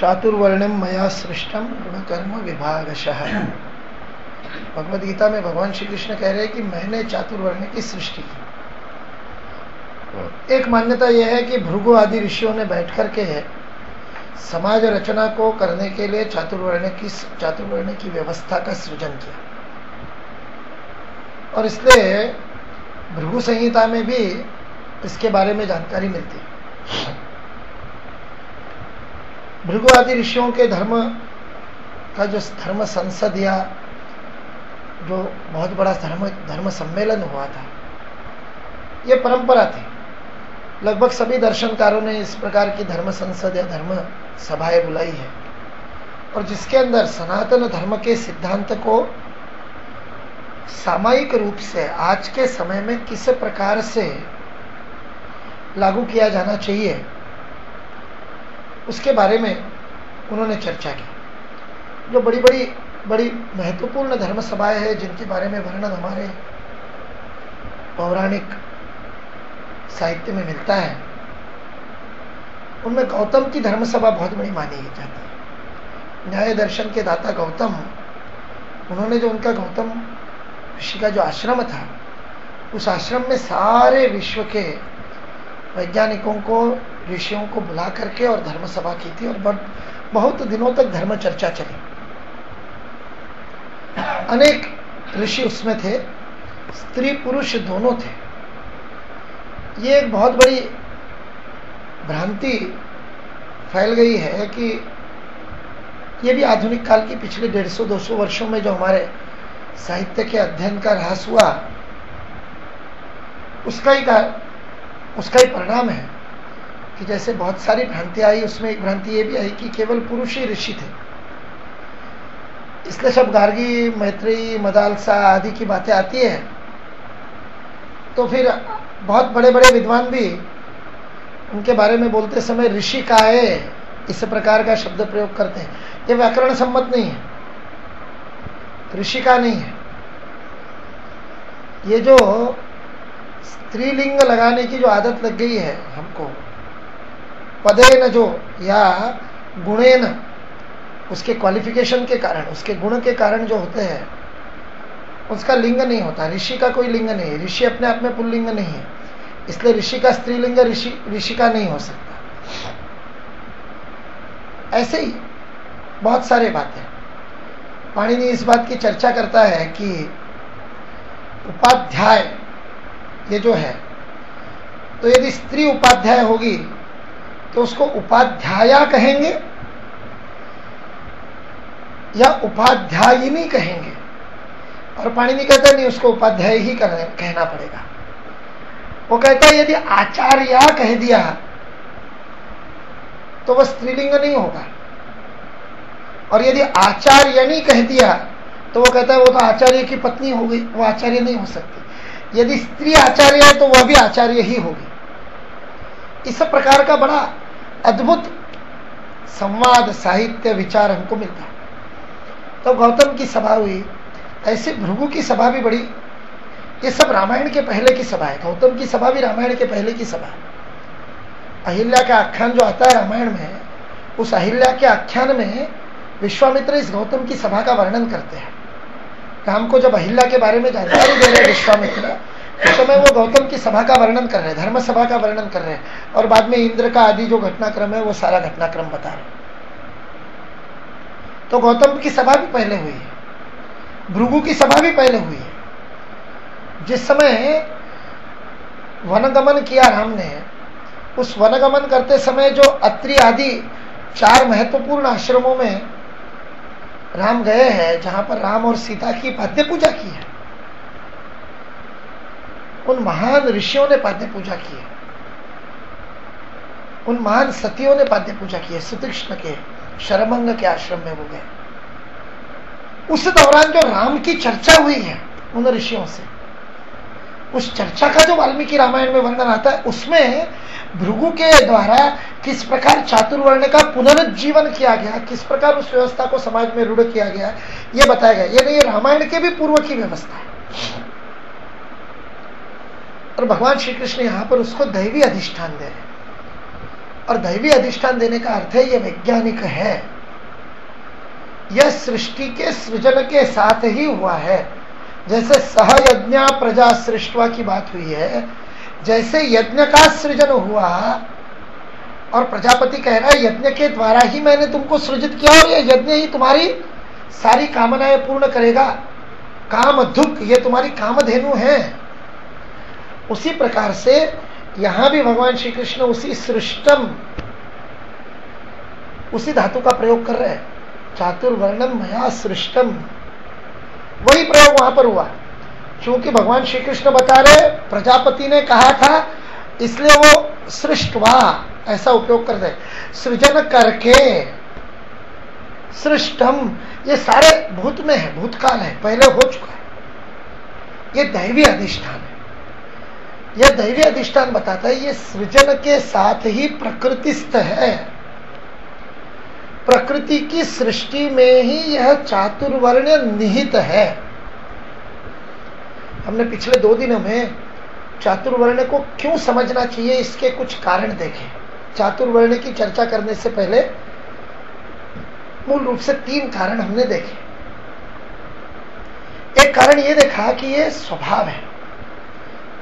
चातुर्वर्ण्यम मया सृष्टम गुणकर्म विभागशः। भगवद गीता में भगवान श्री कृष्ण कह रहे हैं कि मैंने चातुर्वर्ण की सृष्टि की। एक मान्यता यह है कि भृगु आदि ऋषियों ने बैठ करके समाज रचना को करने के लिए चातुर्वर्ण की व्यवस्था का सृजन किया, और इसलिए भृगु संहिता में भी इसके बारे में जानकारी मिलती है। भृगु आदि ऋषियों के धर्म का जो धर्म संसद या जो बहुत बड़ा धर्म सम्मेलन हुआ था, ये परंपरा थी। लगभग सभी दर्शनकारों ने इस प्रकार की धर्म संसद या धर्म सभाएं बुलाई है, और जिसके अंदर सनातन धर्म के सिद्धांत को सामयिक रूप से आज के समय में किस प्रकार से लागू किया जाना चाहिए उसके बारे में उन्होंने चर्चा की। जो बड़ी महत्वपूर्ण धर्म सभाएं हैं जिनके बारे में वर्णन हमारे पौराणिक साहित्य में मिलता है, उनमें गौतम की धर्म सभा बहुत बड़ी मानी जाती है। न्याय दर्शन के दाता गौतम, उन्होंने जो उनका गौतम ऋषि का जो आश्रम था, उस आश्रम में सारे विश्व के वैज्ञानिकों को, ऋषियों को बुला करके और धर्म सभा की थी, और बहुत दिनों तक धर्म चर्चा चली। अनेक ऋषि उसमें थे, स्त्री पुरुष दोनों थे। ये एक बहुत बड़ी भ्रांति फैल गई है कि ये भी आधुनिक काल की पिछले 150-200 वर्षों में जो हमारे साहित्य के अध्ययन का ह्रास हुआ, उसका ही परिणाम है कि जैसे बहुत सारी भ्रांति आई, उसमें एक भ्रांति ये भी आई कि केवल पुरुष ही ऋषि थे। इसलिए सब गार्गी, मैत्रेयी, मदालसा आदि की बातें आती है तो फिर बहुत बड़े बड़े विद्वान भी उनके बारे में बोलते समय ऋषि का है इस प्रकार का शब्द प्रयोग करते हैं। ये व्याकरण सम्मत नहीं है, ऋषि का नहीं है। ये जो स्त्रीलिंग लगाने की जो आदत लग गई है हमको, पदेन जो या गुणेन, उसके क्वालिफिकेशन के कारण, उसके गुण के कारण जो होते हैं, उसका लिंग नहीं होता। ऋषि का कोई लिंग नहीं है, ऋषि अपने आप में पुल्लिंग नहीं है, इसलिए ऋषि का स्त्रीलिंग ऋषि का नहीं हो सकता। ऐसे ही बहुत सारे बातें पाणिनि इस बात की चर्चा करता है कि उपाध्याय ये जो है, तो यदि स्त्री उपाध्याय होगी तो उसको उपाध्याया कहेंगे या उपाध्यायिनी कहेंगे, और पाणिनि कहता है नहीं, उसको उपाध्याय ही कहना पड़ेगा। वो कहता है यदि आचार्या कह दिया तो वह स्त्रीलिंग नहीं होगा, और यदि आचार्यनी कह दिया तो वो कहता है वो तो आचार्य की पत्नी हो गई, वो आचार्य नहीं हो सकती। यदि स्त्री आचार्य है तो वह भी आचार्य ही होगी। इस प्रकार का बड़ा अद्भुत संवाद, साहित्य, विचार हमको मिलता है। तो गौतम की सभा हुई, ऐसे भृगु की सभा भी बड़ी। ये सब रामायण के पहले की सभा है। गौतम की सभा भी रामायण के पहले की सभा है। अहिल्या का आख्यान जो आता है रामायण में, उस अहिल्या के आख्यान में विश्वामित्र इस गौतम की सभा का वर्णन करते हैं। राम को जब अहिल्या के बारे में जानकारी दे रहे विश्वामित्र, उस समय वो गौतम की सभा का वर्णन कर रहे हैं, धर्म सभा का वर्णन कर रहे हैं, और बाद में इंद्र का आदि जो घटनाक्रम है वो सारा घटनाक्रम बता रहे हैं। तो गौतम की सभा भी पहले हुई है, भृगु की सभा भी पहले हुई है। जिस समय वनगमन किया राम ने, उस वनगमन करते समय जो अत्रि आदि 4 महत्वपूर्ण आश्रमों में राम गए हैं, जहां पर राम और सीता की पाद्य पूजा की है, उन महान ऋषियों ने पाद्य पूजा की है, उन महान सतियों ने पाद्य पूजा की है। सुतीक्ष्ण के, शरमंग के आश्रम में वो गए। उस दौरान जो राम की चर्चा हुई है उन ऋषियों से, उस चर्चा का जो वाल्मीकि रामायण में वर्णन आता है, उसमें भृगु के द्वारा किस प्रकार चातुर्वर्ण का पुनरुज्जीवन किया गया, किस प्रकार उस व्यवस्था को समाज में रूढ़ किया गया, यह बताया गया। ये नहीं, रामायण के भी पूर्व की व्यवस्था है। और भगवान श्री कृष्ण यहां पर उसको दैवी अधिष्ठान दे रहे हैं। और दैवी अधिष्ठान देने का अर्थ है यह वैज्ञानिक है, यह सृष्टि के सृजन के साथ ही हुआ है। जैसे सहयज्ञ प्रजा सृष्टवा की बात हुई है, जैसे यज्ञ का सृजन हुआ और प्रजापति कह रहा है यज्ञ के द्वारा ही मैंने तुमको सृजित किया और यह यज्ञ ही तुम्हारी सारी कामनाएं पूर्ण करेगा। काम दुख ये तुम्हारी कामधेनु है। उसी प्रकार से यहां भी भगवान श्री कृष्ण उसी सृष्टम, उसी धातु का प्रयोग कर रहे हैं, चातुर्वर्णम मया सृष्टम, वही प्रयोग वहां पर हुआ। क्योंकि भगवान श्री कृष्ण बता रहे प्रजापति ने कहा था, इसलिए वो सृष्टवा ऐसा उपयोग कर दे, सृजन करके सृष्टम, ये सारे भूत में है, भूतकाल है, पहले हो चुका है। ये दैवी अधिष्ठान है। यह दैवी अधिष्ठान बताता है ये सृजन के साथ ही प्रकृतिस्थ है। प्रकृति की सृष्टि में ही यह चातुर्वर्ण निहित है। हमने पिछले 2 दिनों में चातुर्वर्ण को क्यों समझना चाहिए इसके कुछ कारण देखे। चातुर्वर्ण की चर्चा करने से पहले मूल रूप से 3 कारण हमने देखे। एक कारण यह देखा कि यह स्वभाव है,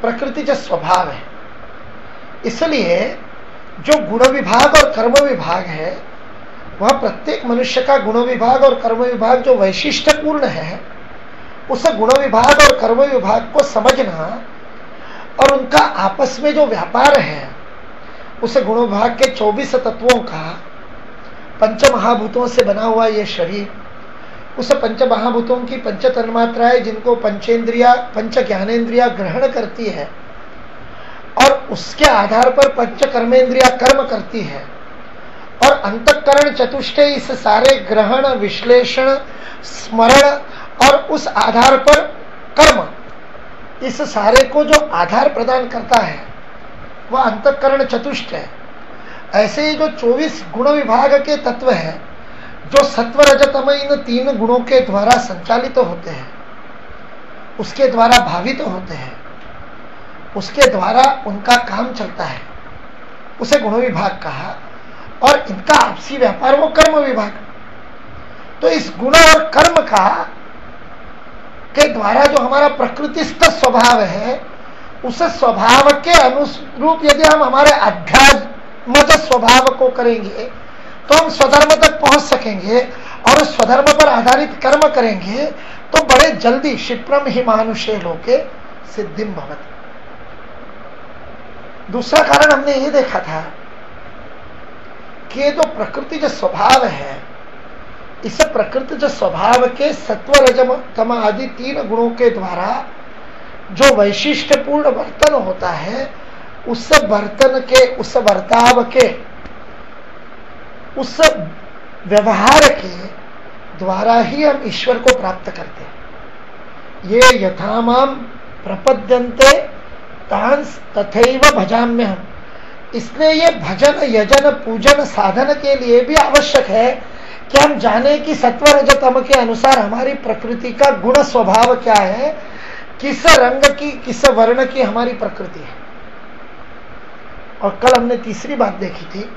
प्रकृति जो स्वभाव है, इसलिए जो गुण विभाग और कर्म विभाग है वह प्रत्येक मनुष्य का गुण विभाग और कर्म विभाग जो वैशिष्ट्यपूर्ण है, उस गुण विभाग और कर्म विभाग को समझना और उनका आपस में जो व्यापार है, उस गुण विभाग के 24 तत्वों का, पंच महाभूतों से बना हुआ यह शरीर, उस पंच महाभूतों की पंच तन्मात्राएं जिनको पंचेंद्रिया पंच ज्ञानेन्द्रिया ग्रहण करती है और उसके आधार पर पंच कर्मेंद्रिया कर्म करती है, और अंतःकरण चतुष्टय इस सारे ग्रहण विश्लेषण स्मरण और उस आधार पर कर्म, इस सारे को जो आधार प्रदान करता है वह अंतःकरण चतुष्ट है। ऐसे ही जो 24 गुण विभाग के तत्व हैं जो सत्व रजतम इन 3 गुणों के द्वारा संचालित होते हैं, उसके द्वारा भावित होते हैं, उसके द्वारा उनका काम चलता है, उसे गुण विभाग कहा। और इनका आपसी व्यापार वो कर्म विभाग। तो इस गुण और कर्म का के द्वारा जो हमारा प्रकृतिस्थ स्वभाव है, उस स्वभाव के अनुरूप यदि हम हमारे अध्यात्मज स्वभाव को करेंगे तो हम स्वधर्म तक पहुंच सकेंगे, और उस स्वधर्म पर आधारित कर्म करेंगे तो बड़े जल्दी क्षिप्रम ही मानुषे लोके सिद्धिम भवति। दूसरा कारण हमने ये देखा था कि ये जो प्रकृति जो स्वभाव है, इस प्रकृति जो स्वभाव के सत्व रजम तम आदि 3 गुणों के द्वारा जो वैशिष्ट्यपूर्ण वर्तन होता है, उस वर्तन के, उस वर्ताव के, उस व्यवहार के द्वारा ही हम ईश्वर को प्राप्त करते हैं। ये यथामाम प्रपद्यन्ते तांस तथैव भजाम्य हम। इसलिए ये भजन यजन पूजन साधन के लिए भी आवश्यक है कि हम जाने कि सत्व रजतम के अनुसार हमारी प्रकृति का गुण स्वभाव क्या है, किस रंग की किस वर्ण की हमारी प्रकृति है। और कल हमने तीसरी बात देखी थी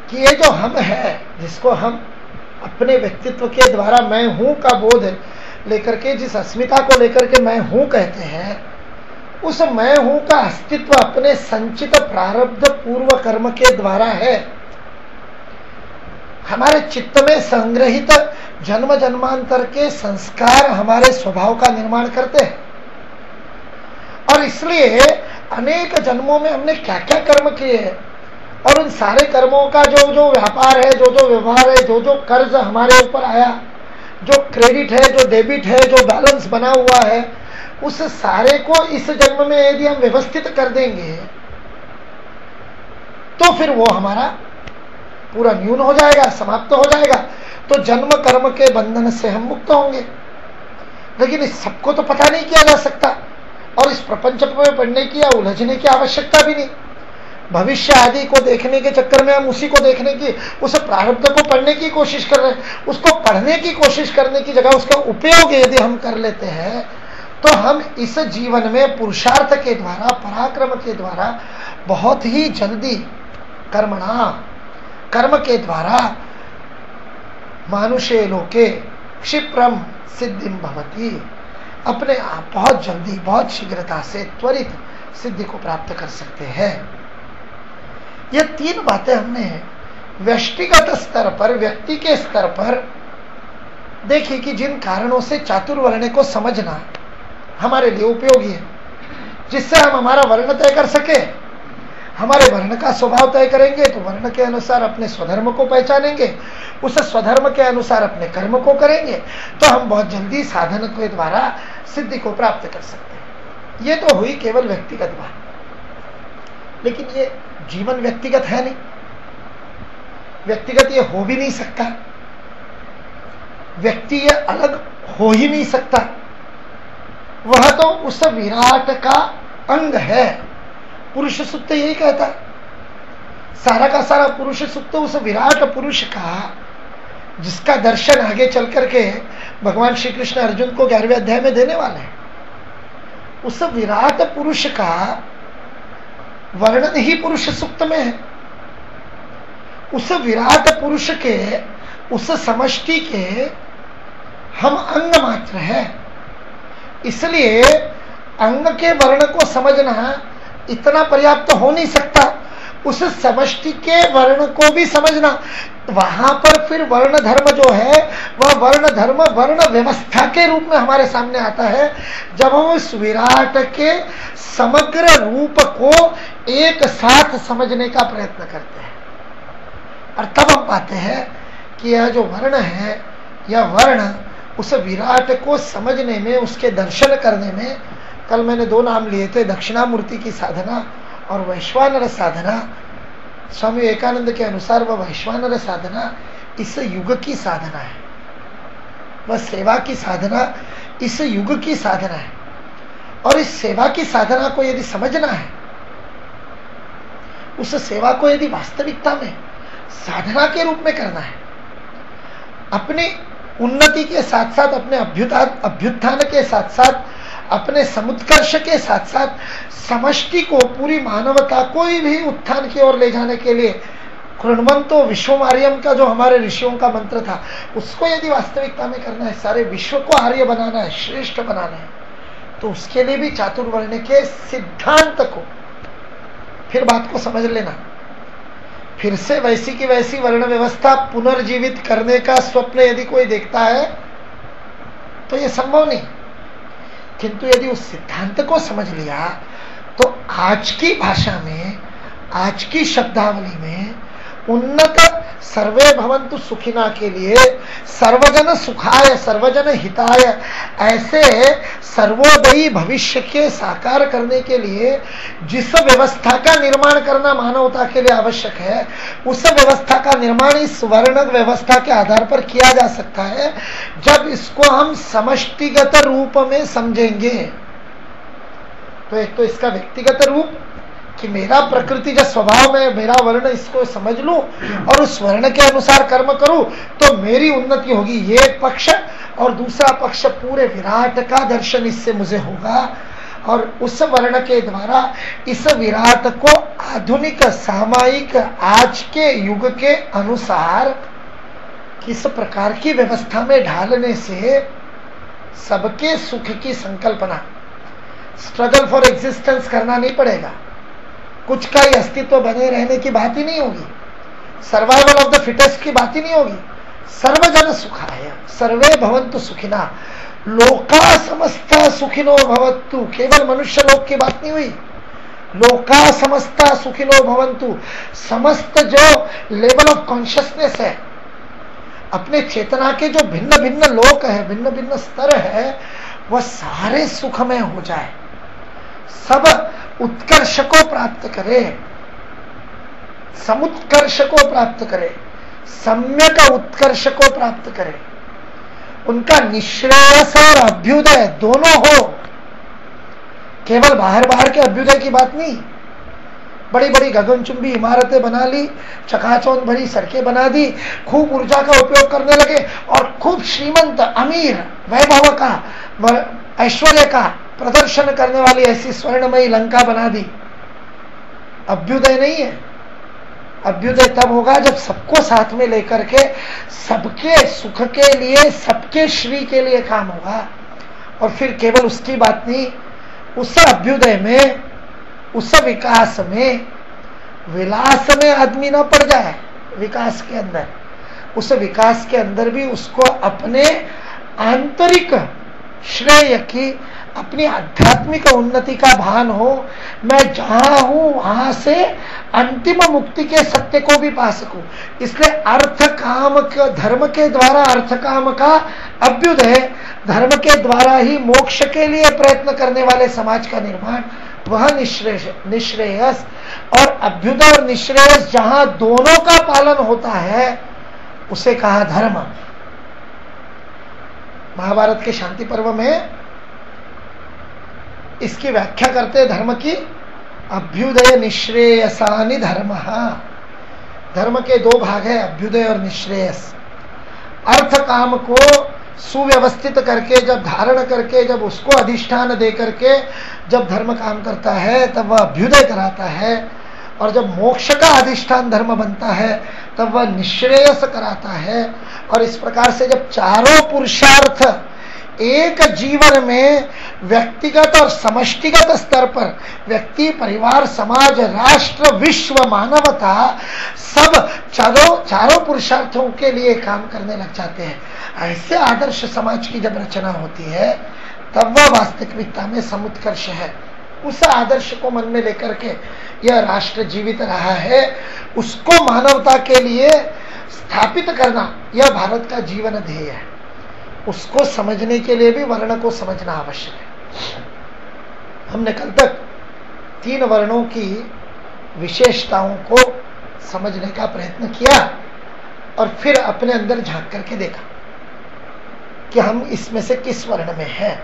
कि ये जो हम है, जिसको हम अपने व्यक्तित्व के द्वारा मैं हूं का बोध लेकर के, जिस अस्मिता को लेकर के मैं हूं कहते हैं, उस मैं हूं का अस्तित्व अपने संचित प्रारब्ध पूर्व कर्म के द्वारा है। हमारे चित्त में संग्रहित जन्म जन्मांतर के संस्कार हमारे स्वभाव का निर्माण करते हैं, और इसलिए अनेक जन्मों में हमने क्या क्या कर्म किए हैं, और उन सारे कर्मों का जो जो व्यापार है, जो जो व्यवहार है, जो जो कर्ज हमारे ऊपर आया, जो क्रेडिट है, जो डेबिट है, जो बैलेंस बना हुआ है, उस सारे को इस जन्म में यदि हम व्यवस्थित कर देंगे तो फिर वो हमारा पूरा न्यून हो जाएगा, समाप्त हो जाएगा। तो जन्म कर्म के बंधन से हम मुक्त होंगे। लेकिन इस सबको तो पता नहीं किया जा सकता, और इस प्रपंच में पढ़ने की या उलझने की आवश्यकता भी नहीं। भविष्य आदि को देखने के चक्कर में हम उसी को देखने की, उस प्रारब्ध को पढ़ने की कोशिश कर रहे हैं। उसको पढ़ने की कोशिश करने की जगह उसका उपयोग यदि हम कर लेते हैं तो हम इस जीवन में पुरुषार्थ के द्वारा, पराक्रम के द्वारा बहुत ही जल्दी कर्मणा, कर्म के द्वारा मानुषे लोके क्षिप्रम सिद्धिम भवति, अपने आप बहुत जल्दी बहुत शीघ्रता से त्वरित सिद्धि को प्राप्त कर सकते हैं। ये तीन बातें हमने व्यक्तिगत स्तर पर, व्यक्ति के स्तर पर देखी कि जिन कारणों से चातुर्वर्ण को समझना हमारे लिए उपयोगी है, जिससे हम हमारा वर्ण तय कर सके। हमारे वर्ण का स्वभाव तय करेंगे तो वर्ण के अनुसार अपने स्वधर्म को पहचानेंगे, उस स्वधर्म के अनुसार अपने कर्म को करेंगे, तो हम बहुत जल्दी साधन के द्वारा सिद्धि को प्राप्त कर सकते हैं। ये तो हुई केवल व्यक्तिगत बात, लेकिन ये जीवन व्यक्तिगत है नहीं, व्यक्तिगत ये हो भी नहीं सकता, व्यक्ति ये अलग हो ही नहीं सकता। वह तो उस विराट का अंग है। पुरुष सूक्त यही कहता है, सारा का सारा पुरुष सूक्त उस विराट पुरुष का, जिसका दर्शन आगे चल करके भगवान श्री कृष्ण अर्जुन को 11वें अध्याय में देने वाले हैं। उस विराट पुरुष का वर्णन ही पुरुष सूक्त में है। उस विराट पुरुष के, उस समष्टि के हम अंग मात्र है। इसलिए अंग के वर्ण को समझना इतना पर्याप्त हो नहीं सकता, उस समष्टि के वर्ण को भी समझना। वहां पर फिर वर्ण धर्म जो है वह वर्ण धर्म वर्ण व्यवस्था के रूप में हमारे सामने आता है, जब हम उस विराट के समग्र रूप को एक साथ समझने का प्रयत्न करते हैं। और तब हम पाते हैं कि यह जो वर्ण है, यह वर्ण उस विराट को समझने में, उसके दर्शन करने में, कल मैंने 2 नाम लिए थे, दक्षिणामूर्ति की साधना और वैश्वानर साधना। स्वामी विवेकानंद के अनुसार वह वैश्वानर साधना इस युग की साधना है, वह सेवा की साधना इस युग की साधना है। और इस सेवा की साधना को यदि समझना है, उस सेवा को यदि वास्तविकता में साधना के रूप में करना है, अपनी उन्नति के साथ साथ, अपने अभ्युत्थान के साथ साथ, अपने समुत्कर्ष के साथ साथ समष्टि को, पूरी मानवता को भी उत्थान की ओर ले जाने के लिए कृण्वन्तो विश्वमार्यम का जो हमारे ऋषियों का मंत्र था, उसको यदि वास्तविकता में करना है, सारे विश्व को आर्य बनाना है, श्रेष्ठ बनाना है, तो उसके लिए भी चातुर्वर्ण के सिद्धांत को, फिर बात को समझ लेना, फिर से वैसी की वैसी वर्ण व्यवस्था पुनर्जीवित करने का स्वप्न यदि कोई देखता है तो यह संभव नहीं। किंतु यदि उस सिद्धांत को समझ लिया तो आज की भाषा में, आज की शब्दावली में उन्नत सर्वे भवन्तु सुखिना के लिए सर्वजन सुखाय सर्वजन हिताय, ऐसे सर्वोदयी भविष्य के साकार करने के लिए जिस व्यवस्था का निर्माण करना मानवता के लिए आवश्यक है, उस व्यवस्था का निर्माण इस वर्ण व्यवस्था के आधार पर किया जा सकता है, जब इसको हम समष्टिगत रूप में समझेंगे। तो एक तो इसका व्यक्तिगत रूप कि मेरा प्रकृति जो स्वभाव में, मेरा वर्ण, इसको समझ लूं और उस वर्ण के अनुसार कर्म करूं तो मेरी उन्नति होगी, ये एक पक्ष। और दूसरा पक्ष पूरे विराट का दर्शन इससे मुझे होगा, और उस वर्ण के द्वारा इस विराट को आधुनिक सामायिक आज के युग के अनुसार किस प्रकार की व्यवस्था में ढालने से सबके सुख की संकल्पना, स्ट्रगल फॉर एग्जिस्टेंस करना नहीं पड़ेगा, कुछ का ही अस्तित्व बने रहने की बात ही नहीं होगी, सर्वाइवल ऑफ द फिटेस्ट की बात ही नहीं होगी। सर्वजन सुखाय सर्वे भवन्तु सुखिना, लोका समस्ता सुखिनो भवन्तु, केवल मनुष्य लोक की बात नहीं हुई, लोका समस्ता सुखिनो भवन्तु, समस्त जो लेवल ऑफ कॉन्शियसनेस है, अपने चेतना के जो भिन्न भिन्न लोक है, भिन्न भिन्न स्तर है, वह सारे सुखमय हो जाए, सब उत्कर्ष को प्राप्त करे, समुत्कर्ष को प्राप्त करे, सम्यक उत्कर्ष को प्राप्त करे, उनका निश्रेयस और अभ्युदय दोनों हो। केवल बाहर बाहर के अभ्युदय की बात नहीं, बड़ी बड़ी गगनचुंबी इमारतें बना ली, चकाचौंध भरी सड़कें बना दी, खूब ऊर्जा का उपयोग करने लगे और खूब श्रीमंत अमीर वैभव का, ऐश्वर्य का प्रदर्शन करने वाली ऐसी स्वर्णमयी लंका बना दी। अभ्युदय नहीं है। अभ्युदय तब होगा जब सबको साथ में लेकर के सबके सुख के लिए, सबके श्री के लिए काम होगा। और फिर केवल उसकी बात नहीं, उस अभ्युदय में, उस विकास में, विलास में आदमी न पड़ जाए। विकास के अंदर, उस विकास के अंदर भी उसको अपने आंतरिक श्रेय की, अपनी आध्यात्मिक उन्नति का भान हो। मैं जहां हूं वहां से अंतिम मुक्ति के सत्य को भी पा सकूं। इसलिए अर्थ काम के, धर्म के द्वारा अर्थ काम का अभ्युदय, धर्म के द्वारा ही मोक्ष के लिए प्रयत्न करने वाले समाज का निर्माण, वह निश्रेयस। और अभ्युदय और निश्रेयस जहां दोनों का पालन होता है उसे कहा धर्म। महाभारत के शांति पर्व में इसकी व्याख्या करते धर्म की, अभ्युदय निश्रेयसानि धर्म। धर्म के दो भाग है, अभ्युदय और निश्रेयस। अर्थ काम को सुव्यवस्थित करके, जब धारण करके, जब उसको अधिष्ठान दे करके जब धर्म काम करता है तब वह अभ्युदय कराता है। और जब मोक्ष का अधिष्ठान धर्म बनता है तब वह निश्रेयस कराता है। और इस प्रकार से जब चारों पुरुषार्थ एक जीवन में व्यक्तिगत और समष्टिगत स्तर पर, व्यक्ति, परिवार, समाज, राष्ट्र, विश्व, मानवता, सब चारों पुरुषार्थों के लिए काम करने लग जाते हैं, ऐसे आदर्श समाज की जब रचना होती है तब वह वास्तविकता में समुत्कर्ष है। उस आदर्श को मन में लेकर के यह राष्ट्र जीवित रहा है, उसको मानवता के लिए स्थापित करना यह भारत का जीवन ध्येय है। उसको समझने के लिए भी वर्ण को समझना आवश्यक है। हमने कल तक 3 वर्णों की विशेषताओं को समझने का प्रयत्न किया और फिर अपने अंदर झांक करके देखा कि हम इसमें से किस वर्ण में हैं।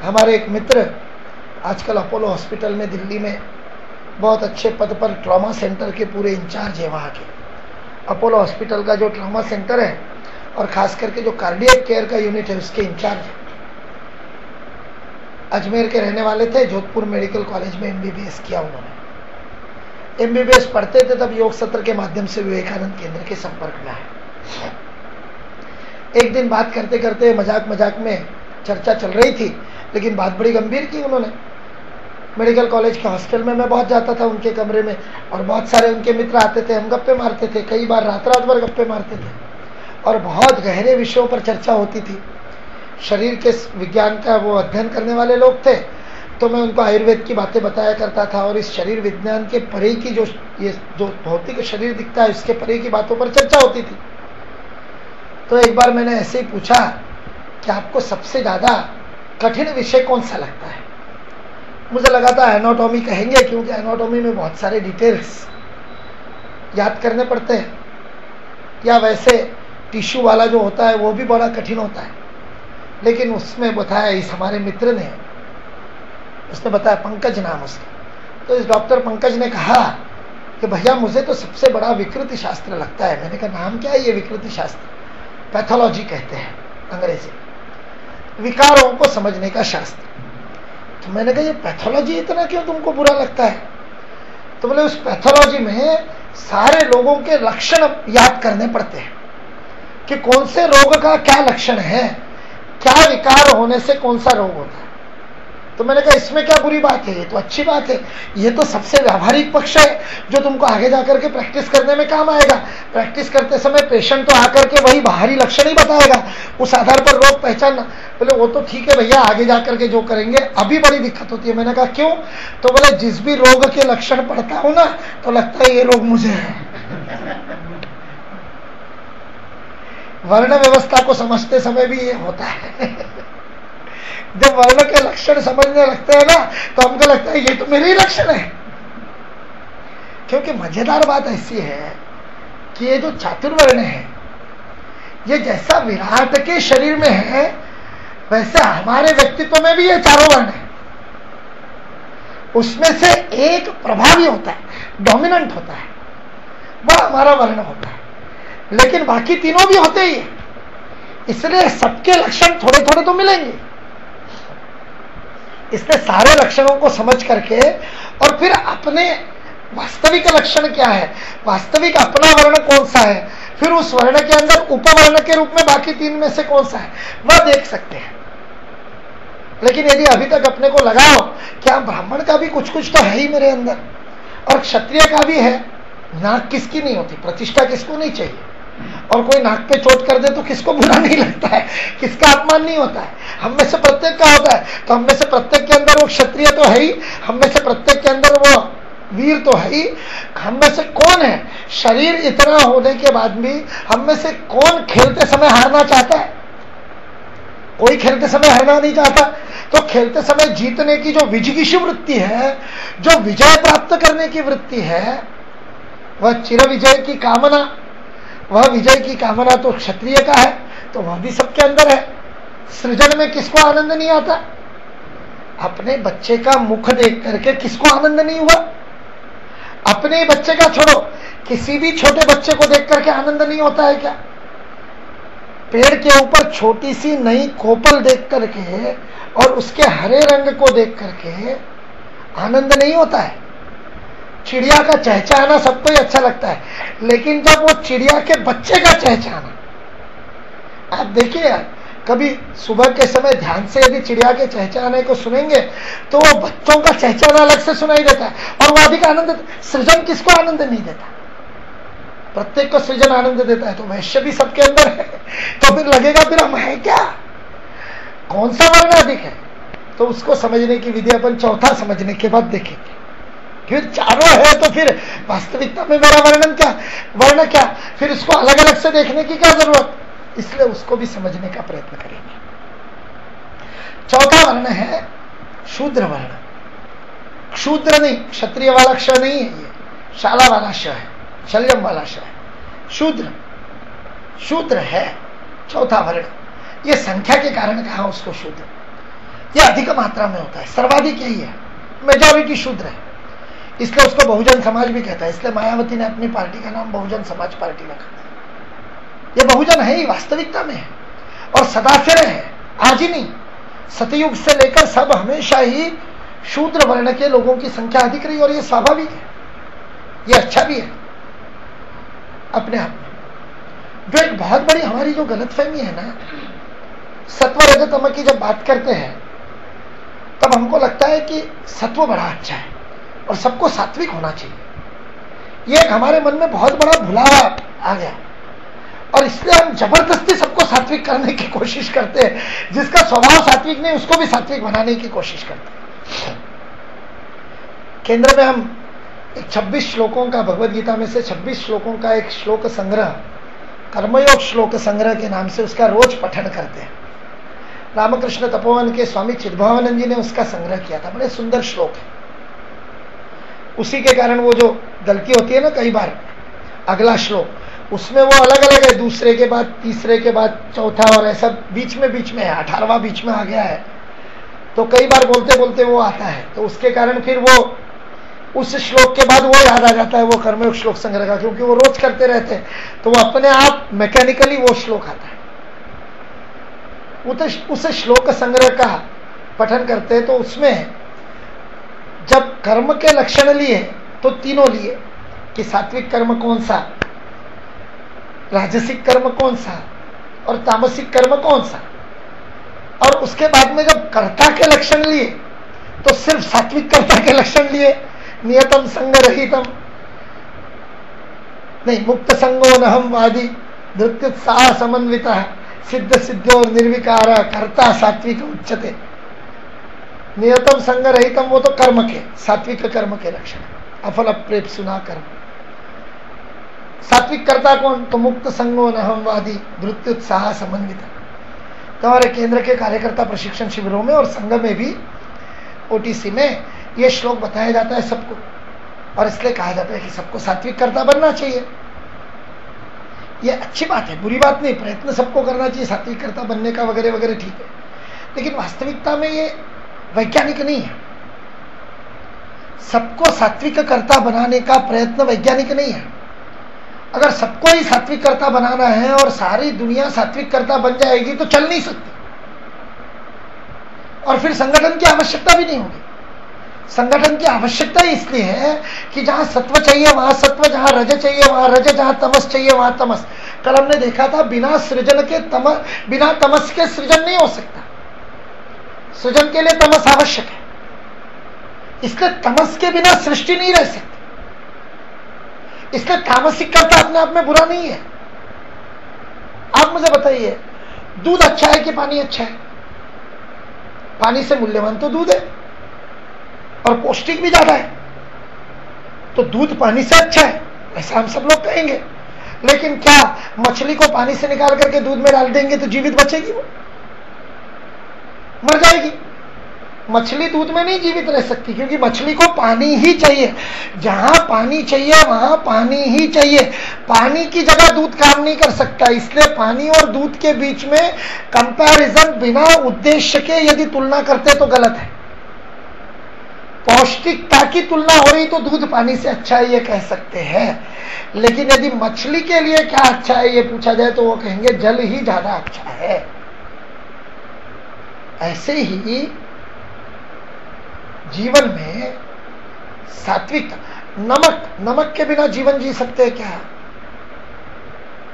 हमारे एक मित्र आजकल अपोलो हॉस्पिटल में दिल्ली में बहुत अच्छे पद पर ट्रॉमा सेंटर के पूरे इंचार्ज है। वहाँ के अपोलो हॉस्पिटल का जो ट्रॉमा सेंटर है और खास करके जो कार्डियक केयर का यूनिट है उसके इंचार्ज है। अजमेर के रहने वाले थे, जोधपुर मेडिकल कॉलेज में एमबीबीएस किया उन्होंने। एमबीबीएस पढ़ते थे तब योग सत्र के माध्यम से विवेकानंद केंद्र के संपर्क में आए। एक दिन बात करते करते मजाक में चर्चा चल रही थी, लेकिन बात बड़ी गंभीर की उन्होंने। मेडिकल कॉलेज के हॉस्टल में मैं बहुत जाता था उनके कमरे में, और बहुत सारे उनके मित्र आते थे, हम गप्पे मारते थे, कई बार रात भर गप्पे मारते थे और बहुत गहरे विषयों पर चर्चा होती थी। शरीर के विज्ञान का वो अध्ययन करने वाले लोग थे, तो मैं उनको आयुर्वेद की बातें बताया करता था और इस शरीर विज्ञान के परे की जो भौतिक शरीर दिखता है उसके परे की बातों पर चर्चा होती थी। तो एक बार मैंने ऐसे ही पूछा कि आपको सबसे ज्यादा कठिन विषय कौन सा लगता है। मुझे लगा था एनाटॉमी कहेंगे, क्योंकि एनाटॉमी में बहुत सारे डिटेल्स याद करने पड़ते हैं, या वैसे टिश्यू वाला जो होता है वो भी बड़ा कठिन होता है। लेकिन उसमें बताया, इस हमारे मित्र ने, उसने बताया, पंकज नाम उसका, तो इस डॉक्टर पंकज ने कहा कि भैया मुझे तो सबसे बड़ा विकृति शास्त्र लगता है। मैंने कहा नाम क्या है ये विकृति शास्त्र? पैथोलॉजी कहते हैं अंग्रेजी, विकारों को समझने का शास्त्र। तो मैंने कहा ये पैथोलॉजी इतना क्यों तुमको बुरा लगता है? तो बोले उस पैथोलॉजी में सारे लोगों के लक्षण याद करने पड़ते हैं कि कौन से रोग का क्या लक्षण है, क्या विकार होने से कौन सा रोग होता है। तो मैंने कहा इसमें क्या बुरी बात है, ये तो अच्छी बात है, ये तो सबसे व्यावहारिक पक्ष है जो तुमको आगे जाकर के प्रैक्टिस करने में काम आएगा। प्रैक्टिस करते समय पेशेंट तो आकर के वही बाहरी लक्षण ही बताएगा, उस आधार पर रोग पहचानना। बोले वो तो ठीक है भैया, आगे जाकर के जो करेंगे, अभी बड़ी दिक्कत होती है। मैंने कहा क्यों? तो बोले जिस भी रोग के लक्षण पढ़ता हूं ना तो लगता है ये रोग मुझे है। वर्ण व्यवस्था को समझते समय भी ये होता है। जब वर्ण के लक्षण समझने लगते हैं ना तो हमको लगता है ये तो मेरे ही लक्षण है। क्योंकि मजेदार बात ऐसी है कि ये जो चातुर्वर्ण है, ये जैसा विराट के शरीर में है वैसे हमारे व्यक्तित्व में भी ये चारों वर्ण है। उसमें से एक प्रभावी होता है, डोमिनेंट होता है, वह हमारा वर्ण होता है, लेकिन बाकी तीनों भी होते ही है। इसलिए सबके लक्षण थोड़े थोड़े तो मिलेंगे। इसलिए सारे लक्षणों को समझ करके और फिर अपने वास्तविक लक्षण क्या है, वास्तविक अपना वर्ण कौन सा है, फिर उस वर्ण के अंदर उपवर्ण के रूप में बाकी तीन में से कौन सा है, वह देख सकते हैं। लेकिन यदि अभी तक अपने को लगाओ क्या ब्राह्मण का भी कुछ कुछ तो है ही मेरे अंदर, और क्षत्रिय का भी है, नाक किसकी नहीं होती, प्रतिष्ठा किसको नहीं चाहिए, और कोई नाक पे चोट कर दे तो किसको बुरा नहीं लगता है, किसका अपमान नहीं होता है, हम में से प्रत्येक का होता है। तो हम में से प्रत्येक के अंदर वो क्षत्रिय तो है ही, हम में से प्रत्येक के अंदर वो वीर तो है ही। हम में से कौन है, शरीर इतना होने के बाद भी हम में से कौन खेलते समय हारना चाहता है, कोई खेलते समय हारना नहीं चाहता। तो खेलते समय जीतने की जो विजिगीषु वृत्ति है, जो विजय प्राप्त करने की वृत्ति है, वह चिर विजय की कामना, वह विजय की कामना तो क्षत्रिय का है, तो वह भी सबके अंदर है। सृजन में किसको आनंद नहीं आता, अपने बच्चे का मुख देख करके किसको आनंद नहीं हुआ, अपने बच्चे का छोड़ो, किसी भी छोटे बच्चे को देख करके आनंद नहीं होता है क्या, पेड़ के ऊपर छोटी सी नई कोपल देख करके और उसके हरे रंग को देख करके आनंद नहीं होता है। चिड़िया का चहचहाना सबको ही अच्छा लगता है, लेकिन जब वो चिड़िया के बच्चे का चहचहाना, आप देखिए यार, कभी सुबह के समय ध्यान से यदि चिड़िया के चहचहाने को सुनेंगे तो वो बच्चों का चहचहाना अलग से सुनाई देता है, और वो अधिक आनंद। सृजन किसको आनंद नहीं देता, प्रत्येक को सृजन आनंद देता है, तो वैश्य भी सबके अंदर है। तो फिर लगेगा फिर हम है क्या, कौन सा वर्ण अधिक है, तो उसको समझने की विधि अपन चौथा समझने के बाद देखेंगे। फिर चारों है तो फिर वास्तविकता में मेरा वर्ण क्या, फिर इसको अलग अलग से देखने की क्या जरूरत, इसलिए उसको भी समझने का प्रयत्न करेंगे। चौथा वर्ण है शूद्र वर्ण। क्षूद्र नहीं, क्षत्रिय वाला क्ष नहीं है, ये शाला वाला श है, शल्यम वाला श है। शूद्र है चौथा वर्ण। ये संख्या के कारण कहा उसको शूद्र, ये अधिक मात्रा में होता है, सर्वाधिक यही है, मेजॉरिटी शूद्र है, इसलिए उसको बहुजन समाज भी कहता है। इसलिए मायावती ने अपनी पार्टी का नाम बहुजन समाज पार्टी रखा है। ये बहुजन है ही, वास्तविकता में है, और सदा से रहे, आज ही नहीं, सतयुग से लेकर सब हमेशा ही शूद्र वर्ण के लोगों की संख्या अधिक रही, और ये स्वाभाविक है, ये अच्छा भी है अपने आप में। जो एक बहुत बड़ी हमारी जो गलतफहमी है ना, सत्व रज तम की जब बात करते हैं तब हमको लगता है कि सत्व बड़ा अच्छा है और सबको सात्विक होना चाहिए। ये एक हमारे मन में बहुत बड़ा भुलावा आ गया, और इसलिए हम जबरदस्ती सबको सात्विक करने की कोशिश करते हैं, जिसका स्वभाव सात्विक नहीं उसको भी सात्विक बनाने की कोशिश करते हैं। केंद्र में हम 26 श्लोकों का, भगवद गीता में से 26 श्लोकों का एक श्लोक संग्रह, कर्मयोग श्लोक संग्रह के नाम से उसका रोज पठन करते हैं। रामकृष्ण तपोवन के स्वामी चिद्भवानंद जी ने उसका संग्रह किया था, बड़े सुंदर श्लोक है। उसी के कारण वो जो गलती होती है ना कई बार, अगला श्लोक उसमें वो अलग अलग है, दूसरे के बाद तीसरे के बाद चौथा, और ऐसा बीच में है, 18वां बीच में आ गया है, तो कई बार बोलते बोलते वो आता है, तो उसके कारण फिर वो उस श्लोक के बाद वो याद आ जाता है, वो कर्मयोग श्लोक संग्रह का, क्योंकि वो रोज करते रहते हैं, तो वो अपने आप मैकेनिकली वो श्लोक आता है। उस श्लोक संग्रह का पठन करते हैं, तो उसमें जब कर्म के लक्षण लिए तो तीनों लिए कि सात्विक कर्म कौन सा, राजसिक कर्म कौन सा और तामसिक कर्म कौन सा, और उसके बाद में जब कर्ता के लक्षण लिए तो सिर्फ सात्विक कर्ता के लक्षण लिए, नियतम संग रहितम नहीं, मुक्त संगो नहम वादी, धृत्युत्साह समन्विता, सिद्ध सिद्धो निर्विकार, कर्ता सात्विक उच्चते। नियतम संग रहितम वो तो कर्म के, सात्विक कर्म के लक्षण, अफल प्रेप सुना कर्म। सात्विक कर्ता कौन, तो मुक्त संगो नहमवादी, धृत्युत्साह समन्वित। तो हमारे केंद्र के कार्यकर्ता प्रशिक्षण शिविरों में और संघ में भी, ओटीसी में यह श्लोक बताया जाता है सबको, और इसलिए कहा जाता है कि सबको सात्विक कर्ता बनना चाहिए। यह अच्छी बात है, बुरी बात नहीं, प्रयत्न सबको करना चाहिए सात्विक कर्ता बनने का वगैरह वगैरह, ठीक है, लेकिन वास्तविकता में ये वैज्ञानिक नहीं है। सबको सात्विक कर्ता बनाने का प्रयत्न वैज्ञानिक नहीं है। अगर सबको ही सात्विक कर्ता बनाना है और सारी दुनिया सात्विक कर्ता बन जाएगी तो चल नहीं सकती, और फिर संगठन की आवश्यकता भी नहीं होगी। संगठन की आवश्यकता इसलिए है कि जहां सत्व चाहिए वहां सत्व, जहां रज चाहिए वहां रज, जहां तमस चाहिए वहां तमस। कल हमने देखा था बिना सृजन के बिना तमस के सृजन नहीं हो सकता। सृजन के लिए तमस आवश्यक है, इसलिए तमस के बिना सृष्टि नहीं रह सकती। इसलिए तामसिकता अपने आप में बुरा नहीं है। आप मुझे बताइए, दूध अच्छा है कि पानी अच्छा है? पानी से मूल्यवान तो दूध है और पौष्टिक भी ज्यादा है, तो दूध पानी से अच्छा है ऐसा हम सब लोग कहेंगे। लेकिन क्या मछली को पानी से निकाल करके दूध में डाल देंगे तो जीवित बचेगी? वो मर जाएगी। मछली दूध में नहीं जीवित रह सकती, क्योंकि मछली को पानी ही चाहिए। जहां पानी चाहिए वहां पानी ही चाहिए। पानी की जगह दूध काम नहीं कर सकता। इसलिए पानी और दूध के बीच में कंपैरिजन बिना उद्देश्य के यदि तुलना करते तो गलत है। पौष्टिकता की तुलना हो रही तो दूध पानी से अच्छा है ये कह सकते हैं, लेकिन यदि मछली के लिए क्या अच्छा है ये पूछा जाए तो वो कहेंगे जल ही ज्यादा अच्छा है। ऐसे ही जीवन में सात्विक, नमक के बिना जीवन जी सकते हैं क्या?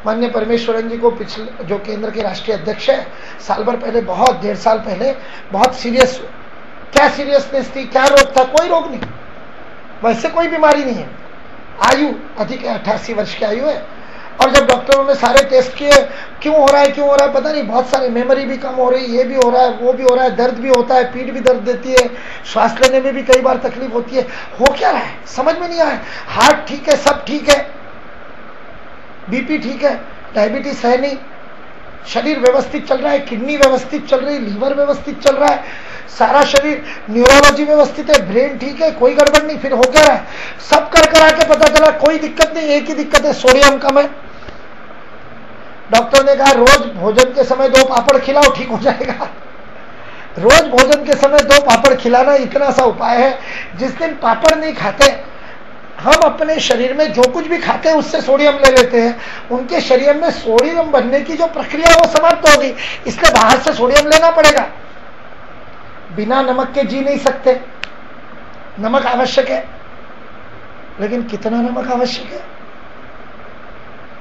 माननीय परमेश्वरन जी को पिछले जो केंद्र के राष्ट्रीय अध्यक्ष है, साल भर पहले, बहुत 1.5 साल पहले बहुत सीरियस, क्या सीरियसनेस थी, क्या रोग था? कोई रोग नहीं, वैसे कोई बीमारी नहीं है। आयु अधिक है, 88 वर्ष की आयु है। और जब डॉक्टरों ने सारे टेस्ट किए, क्यों हो रहा है पता नहीं, बहुत सारे, मेमोरी भी कम हो रही, ये भी हो रहा है, वो भी हो रहा है, दर्द भी होता है, पीठ भी दर्द देती है, श्वास लेने में भी कई बार तकलीफ होती है। हो क्या रहा है समझ में नहीं आया। हार्ट ठीक है, सब ठीक है, बीपी ठीक है, डायबिटीज है नहीं, शरीर व्यवस्थित चल रहा है, किडनी व्यवस्थित चल रही, लीवर व्यवस्थित चल रहा है, सारा शरीर, न्यूरोलॉजी व्यवस्थित है, ब्रेन ठीक है, कोई गड़बड़ नहीं। फिर हो क्या रहा है? सब कर करा के पता चला कोई दिक्कत नहीं, एक ही दिक्कत है, सोडियम कम है। डॉक्टर ने कहा रोज भोजन के समय 2 पापड़ खिलाओ, ठीक हो जाएगा। रोज भोजन के समय 2 पापड़ खिलाना इतना सा उपाय है। जिस दिन पापड़ नहीं खाते, हम अपने शरीर में जो कुछ भी खाते हैं उससे सोडियम ले लेते हैं। उनके शरीर में सोडियम बनने की जो प्रक्रिया वो समाप्त होगी, इसलिए बाहर से सोडियम लेना पड़ेगा। बिना नमक के जी नहीं सकते, नमक आवश्यक है। लेकिन कितना नमक आवश्यक है?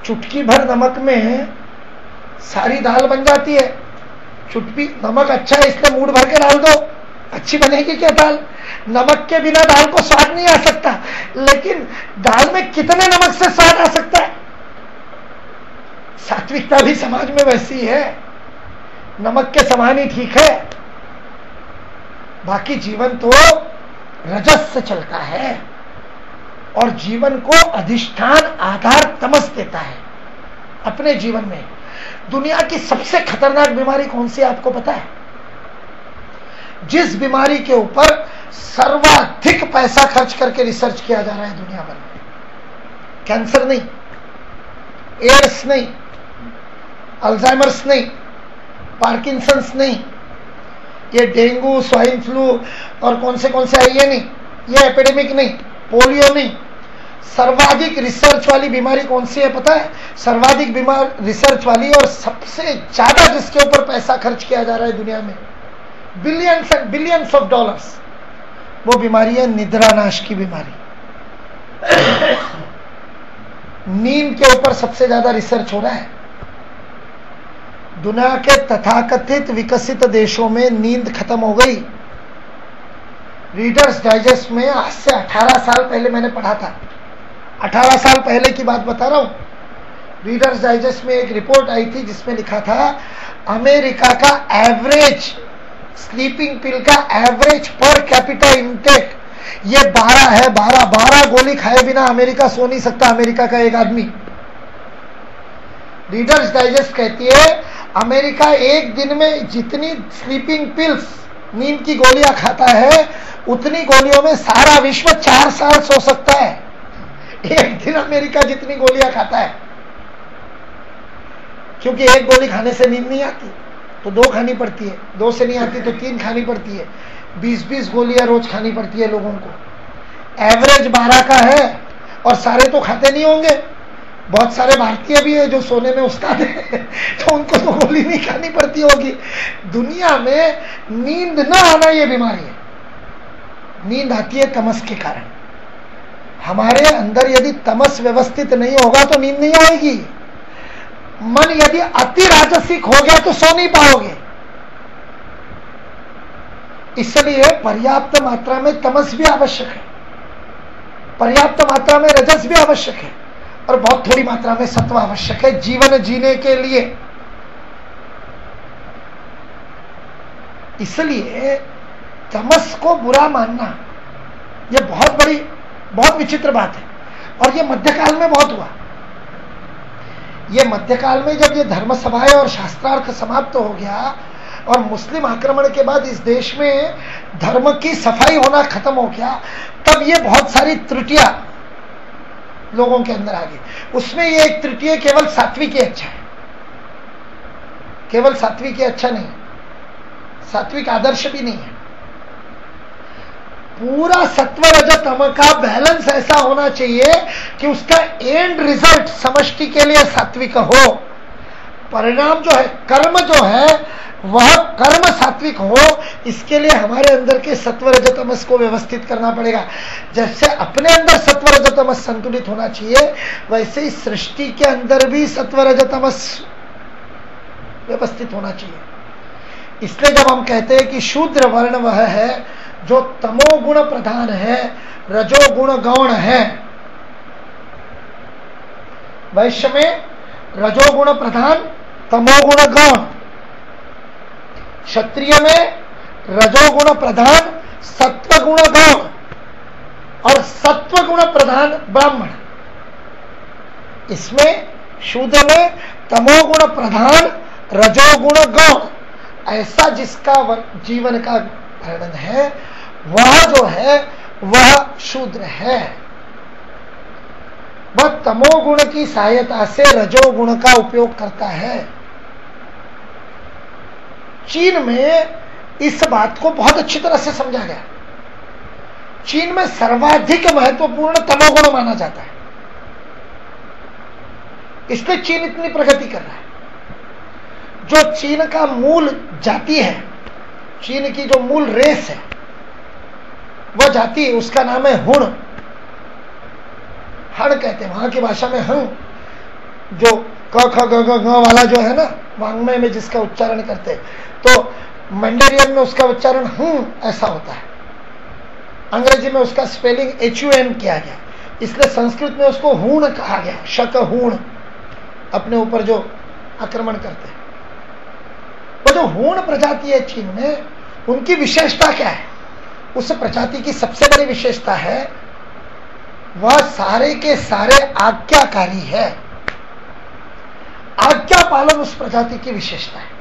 चुटकी भर नमक में सारी दाल बन जाती है। चुटकी नमक अच्छा है इसलिए मूड भर के डाल दो, अच्छी बनेगी क्या दाल? नमक के बिना दाल को स्वाद नहीं आ सकता, लेकिन दाल में कितने नमक से स्वाद आ सकता है? सात्विकता भी समाज में वैसी है, नमक के समान ही ठीक है। बाकी जीवन तो रजस से चलता है और जीवन को अधिष्ठान आधार तमस देता है। अपने जीवन में दुनिया की सबसे खतरनाक बीमारी कौन सी है आपको पता है? जिस बीमारी के ऊपर सर्वाधिक पैसा खर्च करके रिसर्च किया जा रहा है दुनिया भर में, कैंसर नहीं, एड्स नहीं, अल्जाइमर्स नहीं, पार्किंसंस नहीं, ये डेंगू, स्वाइन फ्लू और कौन से है ये नहीं, ये एपिडेमिक नहीं, पोलियो नहीं। सर्वाधिक रिसर्च वाली बीमारी कौन सी है पता है? सर्वाधिक बीमार रिसर्च वाली और सबसे ज्यादा जिसके ऊपर पैसा खर्च किया जा रहा है दुनिया में, billions and billions of dollars, वो बीमारी है निद्रानाश की बीमारी। नींद के ऊपर सबसे ज्यादा रिसर्च हो रहा है। दुनिया के तथाकथित विकसित देशों में नींद खत्म हो गई। रीडर्स डाइजेस्ट में आज से 18 साल पहले मैंने पढ़ा था, 18 साल पहले की बात बता रहा हूं। रीडर्स डाइजेस्ट में एक रिपोर्ट आई थी जिसमें लिखा था अमेरिका का एवरेज स्लीपिंग पिल का एवरेज पर कैपिटा इंटेक ये 12 है। 12 गोली खाए बिना अमेरिका सो नहीं सकता, अमेरिका का एक आदमी। रीडर्स डाइजेस्ट कहती है अमेरिका एक दिन में जितनी स्लीपिंग पिल्स, नींद की गोलियां खाता है, उतनी गोलियों में सारा विश्व 4 साल सो सकता है। एक दिन अमेरिका जितनी गोलियां खाता है, क्योंकि एक गोली खाने से नींद नहीं आती तो 2 खानी पड़ती है, 2 से नहीं आती तो 3 खानी पड़ती है, 20-20 गोलियां रोज खानी पड़ती है लोगों को। एवरेज 12 का है और सारे तो खाते नहीं होंगे, बहुत सारे भारतीय भी है जो सोने में उस्ताद है तो उनको तो गोली नहीं खानी पड़ती होगी। दुनिया में नींद न आना ये बीमारी है। नींद आती है तमस के कारण। हमारे अंदर यदि तमस व्यवस्थित नहीं होगा तो नींद नहीं आएगी। मन यदि अति राजसिक हो गया तो सो नहीं पाओगे। इसलिए पर्याप्त मात्रा में तमस भी आवश्यक है, पर्याप्त मात्रा में रजस भी आवश्यक है, और बहुत थोड़ी मात्रा में सत्व आवश्यक है जीवन जीने के लिए। इसलिए तमस को बुरा मानना यह बहुत विचित्र बात है। और यह मध्यकाल में बहुत हुआ। यह मध्यकाल में जब यह धर्म सभाएं और शास्त्रार्थ समाप्त हो गया और मुस्लिम आक्रमण के बाद इस देश में धर्म की सफाई होना खत्म हो गया, तब ये बहुत सारी त्रुटियां लोगों के अंदर आ गई। उसमें ये एक त्रुटि केवल सात्विकी अच्छा है, केवल सात्विकी अच्छा नहीं, सात्विक आदर्श भी नहीं है। पूरा सत्व रज तम का बैलेंस ऐसा होना चाहिए कि उसका एंड रिजल्ट समष्टि के लिए सात्विक हो। परिणाम जो है, कर्म जो है, वह कर्म सात्विक हो। इसके लिए हमारे अंदर के सत्व रज तमस को व्यवस्थित करना पड़ेगा। जैसे अपने अंदर सत्व रज तमस संतुलित होना चाहिए, वैसे ही सृष्टि के अंदर भी सत्व रज तमस व्यवस्थित होना चाहिए। इसलिए जब हम कहते हैं कि शूद्र वर्ण वह है जो तमोगुण प्रधान है, रजोगुण गौण है। वैश्य में रजोगुण प्रधान, तमोगुण गौण। क्षत्रिय में रजोगुण प्रधान, सत्वगुण गौण, और सत्वगुण प्रधान ब्राह्मण। इसमें शूद्र में तमोगुण प्रधान, रजोगुण गौण। ऐसा जिसका जीवन का वर्णन है, वह जो है वह शूद्र है। वह तमोगुण की सहायता से रजोगुण का उपयोग करता है। चीन में इस बात को बहुत अच्छी तरह से समझा गया। चीन में सर्वाधिक महत्वपूर्ण तमोगुण माना जाता है, इसलिए चीन इतनी प्रगति कर रहा है। जो चीन का मूल जाति है, चीन की जो मूल रेस है, वह जाति, उसका नाम है हुण। हण कहते हैं वहां की भाषा में हण, जो क ख ग ग वाला जो है ना वांग्मय में जिसका उच्चारण करते हैं, तो मैंडेरियन में उसका उच्चारण ऐसा होता है। अंग्रेजी में उसका स्पेलिंग HUN किया गया, इसलिए संस्कृत में उसको हूण कहा गया। शक हूण, अपने ऊपर जो आक्रमण करते हैं। वो जो हूण प्रजाति है चीन में, उनकी विशेषता क्या है? उस प्रजाति की सबसे बड़ी विशेषता है वह सारे के सारे आज्ञाकारी है। आज्ञा पालन उस प्रजाति की विशेषता है।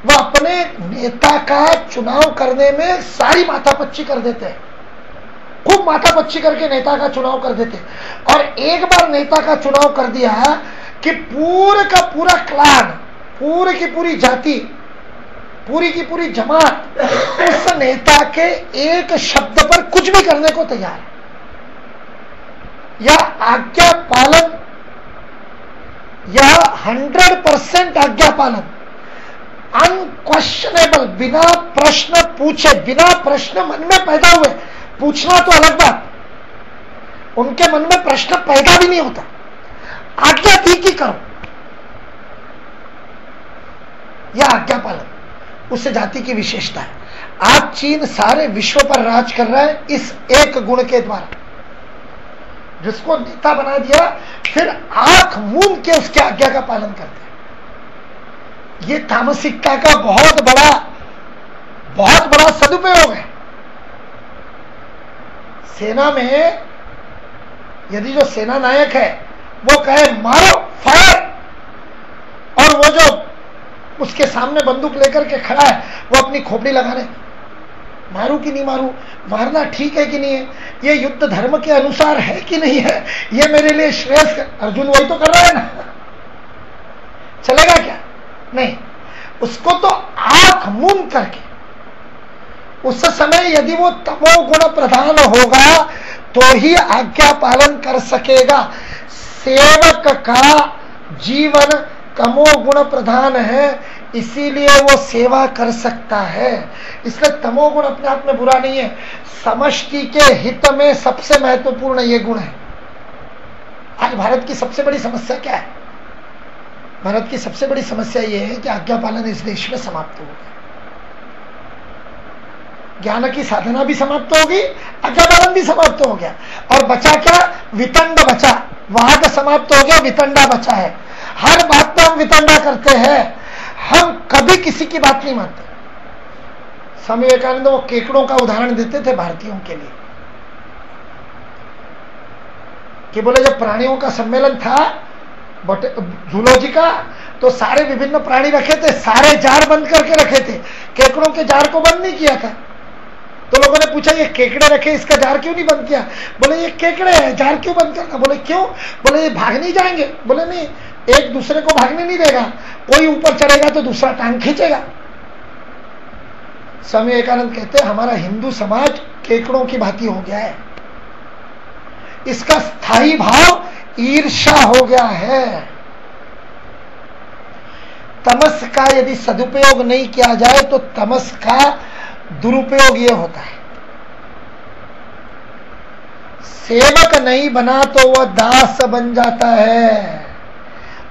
वह अपने नेता का चुनाव करने में सारी माथापच्ची कर देते हैं, खूब माथापच्ची करके नेता का चुनाव कर देते हैं। और एक बार नेता का चुनाव कर दिया कि पूरे का पूरा क्लान, पूरी की पूरी जाति, पूरी की पूरी जमात उस नेता के एक शब्द पर कुछ भी करने को तैयार है। यह आज्ञा पालन, यह 100% आज्ञा पालन, अनक्वेश्चनेबल, बिना प्रश्न पूछे, बिना प्रश्न मन में पैदा हुए, पूछना तो अलग बात, उनके मन में प्रश्न पैदा भी नहीं होता, आज्ञा दी कि करो। यह आज्ञा पालन उस जाति की विशेषता है। आज चीन सारे विश्व पर राज कर रहा है इस एक गुण के द्वारा, जिसको नेता बना दिया, फिर आंख मूंद के उसकी आज्ञा का पालन करते हैं। ये तामसिकता का बहुत बड़ा सदुपयोग है। सेना में यदि जो सेना नायक है वो कहे मारो, फायर, और वो जो उसके सामने बंदूक लेकर के खड़ा है वो अपनी खोपड़ी लगाने, मारू कि नहीं मारू, मारना ठीक है कि नहीं है, ये युद्ध धर्म के अनुसार है कि नहीं है, ये मेरे लिए श्रेष्ठ, अर्जुन वही तो कर रहा है ना, चलेगा क्या? नहीं, उसको तो आंख मूंद करके, उस समय यदि वो तमोगुण प्रधान होगा तो ही आज्ञा पालन कर सकेगा। सेवक का जीवन तमोगुण प्रधान है, इसीलिए वो सेवा कर सकता है। इसलिए तमोगुण अपने आप में बुरा नहीं है, समष्टि के हित में सबसे महत्वपूर्ण ये गुण है। आज भारत की सबसे बड़ी समस्या क्या है? भारत की सबसे बड़ी समस्या यह है कि आज्ञा पालन इस देश में समाप्त हो गया। ज्ञान की साधना भी समाप्त होगी, आज्ञा पालन भी समाप्त हो गया, और बचा क्या? वितंड बचा। वाद समाप्त हो गया, वितंडा बचा है। हर बात में हम वितंडा करते हैं, हम कभी किसी की बात नहीं मानते। स्वामी विवेकानंद वो केकड़ों का उदाहरण देते थे भारतीयों के लिए कि बोले जब प्राणियों का सम्मेलन था जूलॉजी का, तो सारे विभिन्न प्राणी रखे थे, सारे जार बंद करके रखे थे, केकड़ों के जार को बंद नहीं किया था। तो लोगों ने पूछा ये केकड़े रखे, इसका जार क्यों नहीं बंद किया? बोले ये केकड़े हैं, जार क्यों बंद करना? बोले क्यों? बोले ये भाग नहीं जाएंगे। बोले नहीं, एक दूसरे को भागने नहीं देगा, कोई ऊपर चढ़ेगा तो दूसरा टांग खींचेगा। स्वामी विवेकानंद कहते हैं हमारा हिंदू समाज केकड़ों की भांति हो गया है, इसका स्थायी भाव ईर्ष्या हो गया है। तमस का यदि सदुपयोग नहीं किया जाए तो तमस का दुरुपयोग यह होता है, सेवक नहीं बना तो वह दास बन जाता है,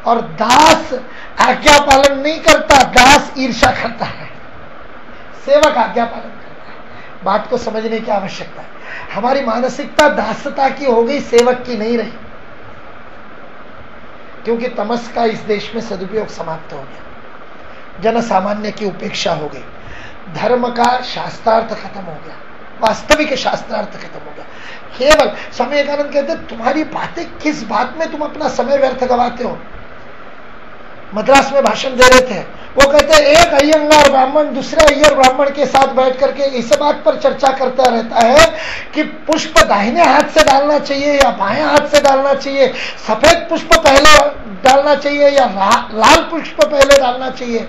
और दास आज्ञा पालन नहीं करता, दास ईर्ष्या करता है। सेवक आज्ञा पालन करता है। बात को समझने की आवश्यकता है। हमारी मानसिकता दासता की हो गई, सेवक की नहीं रही, क्योंकि तमस का इस देश में सदुपयोग समाप्त हो गया, जन सामान्य की उपेक्षा हो गई, धर्म का शास्त्रार्थ खत्म हो गया, वास्तविक शास्त्रार्थ खत्म हो गया। केवल स्वामी विवेकानंद कहते तुम्हारी बातें, किस बात में तुम अपना समय व्यर्थ गवाते हो? मद्रास में भाषण दे रहे थे, वो कहते एक अय्यंगार ब्राह्मण दूसरे अय्यर ब्राह्मण के साथ बैठ करके इस बात पर चर्चा करता रहता है कि पुष्प दाहिने हाथ से डालना चाहिए या बाएं हाथ से डालना चाहिए, सफेद पुष्प पहले डालना चाहिए या लाल पुष्प पहले डालना चाहिए,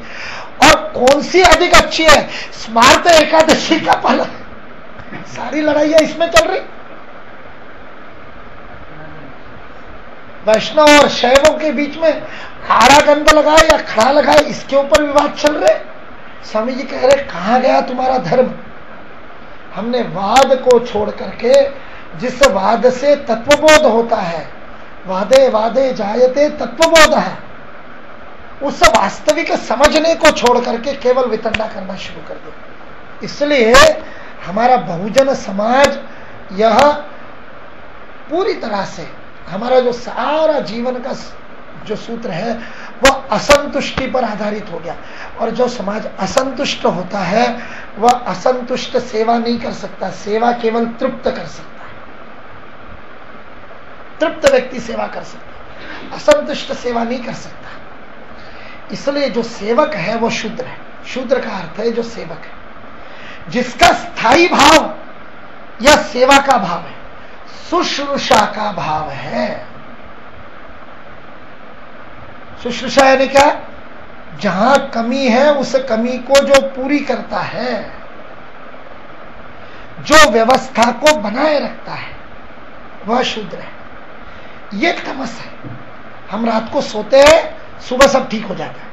और कौन सी अधिक अच्छी है, स्मार्त एकादशी का पालन। सारी लड़ाइयां इसमें चल रही। वैष्णव और शैवों के बीच में आड़ा गंध लगाए या खड़ा लगाए, इसके ऊपर विवाद चल रहे। स्वामी जी कह रहे कहां गया तुम्हारा धर्म? हमने वाद को छोड़ करके, जिस वाद से तत्वबोध होता है, वादे वादे जायते तत्वबोध है, उस वास्तविक समझने को छोड़ करके केवल वितंडा करना शुरू कर दो। इसलिए हमारा बहुजन समाज यह पूरी तरह से, हमारा जो सारा जीवन का जो सूत्र है वह असंतुष्टि पर आधारित हो गया, और जो समाज असंतुष्ट होता है वह असंतुष्ट सेवा नहीं कर सकता, सेवा केवल तृप्त कर सकता है। तृप्त व्यक्ति सेवा कर सकता है, असंतुष्ट सेवा नहीं कर सकता। इसलिए जो सेवक है वो शूद्र है। शूद्र का अर्थ है जो सेवक है, जिसका स्थायी भाव या सेवा का भाव है, शुश्रूषा का भाव है। शुश्रूषा यानी क्या? जहां कमी है उस कमी को जो पूरी करता है, जो व्यवस्था को बनाए रखता है, वह शूद्र है। ये तमस है। हम रात को सोते हैं, सुबह सब ठीक हो जाता है,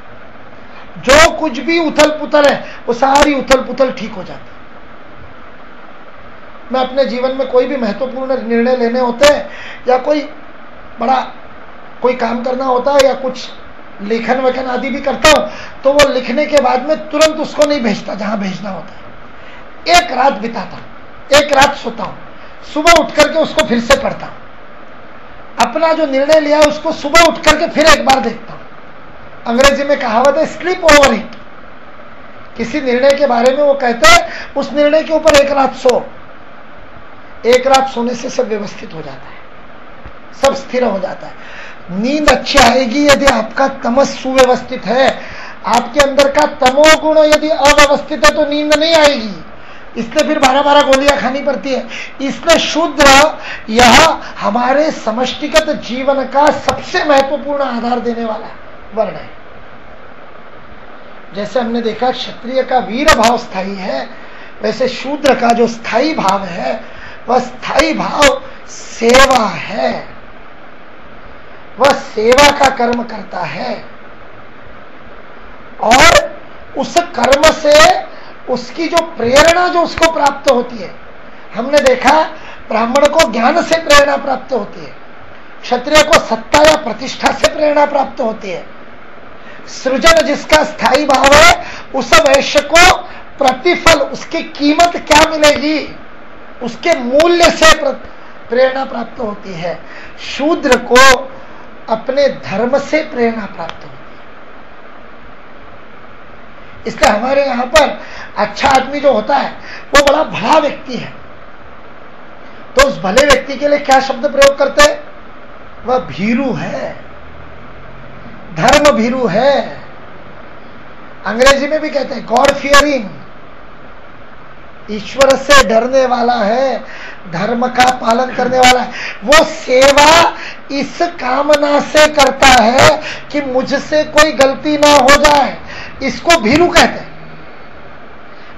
जो कुछ भी उथल पुथल है वो सारी उथल पुथल ठीक हो जाती है। मैं अपने जीवन में कोई भी महत्वपूर्ण निर्णय लेने होते हैं या कोई बड़ा कोई काम करना होता है या कुछ लेखन वेखन आदि भी करता हूं, तो वो लिखने के बाद में तुरंत उसको नहीं भेजता जहां भेजना होता है। एक रात बिताता हूं, एक रात सोता हूं, सुबह उठ करके उसको फिर से पढ़ता हूं, अपना जो निर्णय लिया है उसको सुबह उठ करके फिर एक बार देखता हूं। अंग्रेजी में कहावत है स्लीप ओवर इट। किसी निर्णय के बारे में वो कहते हैं उस निर्णय के ऊपर एक रात सो। एक रात सोने से सब व्यवस्थित हो जाता है, सब स्थिर हो जाता है। नींद अच्छी आएगी यदि आपका तमस सुव्यवस्थित है। आपके अंदर का तमोगुण यदि अव्यवस्थित है तो नींद नहीं आएगी, इसलिए फिर 12-12 गोलियां खानी पड़ती है। इसलिए शूद्र यह हमारे समष्टिगत जीवन का सबसे महत्वपूर्ण आधार देने वाला वर्ण है। जैसे हमने देखा क्षत्रिय का वीर भाव स्थायी है, वैसे शूद्र का जो स्थायी भाव है वह स्थायी भाव सेवा है। वह सेवा का कर्म करता है। और उस कर्म से उसकी जो प्रेरणा जो उसको प्राप्त होती है, हमने देखा ब्राह्मण को ज्ञान से प्रेरणा प्राप्त होती है, क्षत्रिय को सत्ता या प्रतिष्ठा से प्रेरणा प्राप्त होती है, सृजन जिसका स्थायी भाव है उस वैश्य को प्रतिफल, उसकी कीमत क्या मिलेगी, उसके मूल्य से प्रेरणा प्राप्त होती है। शूद्र को अपने धर्म से प्रेरणा प्राप्त होती है। इसलिए हमारे यहां पर अच्छा आदमी जो होता है वो बड़ा भला व्यक्ति है, तो उस भले व्यक्ति के लिए क्या शब्द प्रयोग करते हैं? वह भीरू है, धर्म भीरू है। अंग्रेजी में भी कहते हैं गॉड फियरिंग, ईश्वर से डरने वाला है, धर्म का पालन करने वाला है। वो सेवा इस कामना से करता है कि मुझसे कोई गलती ना हो जाए, इसको भीरू कहते हैं।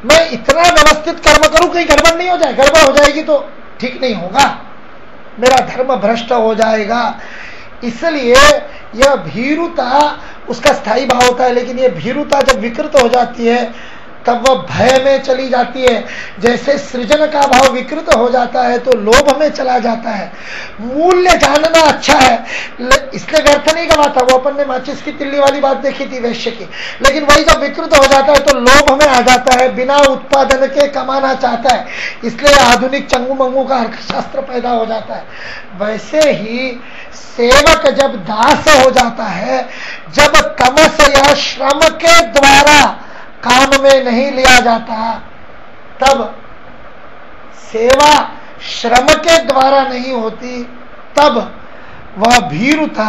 मैं इतना व्यवस्थित कर्म करूं कहीं गड़बड़ नहीं हो जाए, गड़बड़ हो जाएगी तो ठीक नहीं होगा, मेरा धर्म भ्रष्ट हो जाएगा। इसलिए यह भीरुता उसका स्थायी भाव होता है, लेकिन यह भीरुता जब विकृत हो जाती है तब वह भय में चली जाती है। जैसे सृजन का भाव विकृत हो जाता है तो लोभ में चला जाता है। मूल्य जानना अच्छा है, इसलिए व्यर्थ नहीं गवाता। वो अपन ने माचिस की तिल्ली वाली बात देखी थी वैश्य की, लेकिन वही जब विकृत हो जाता है तो लोभ में आ जाता है, बिना उत्पादन के कमाना चाहता है, इसलिए आधुनिक चंगू मंगू का अर्थशास्त्र पैदा हो जाता है। वैसे ही सेवक जब दास हो जाता है, जब तमस या श्रम के द्वारा काम में नहीं लिया जाता, तब सेवा श्रम के द्वारा नहीं होती, तब वह भीरुता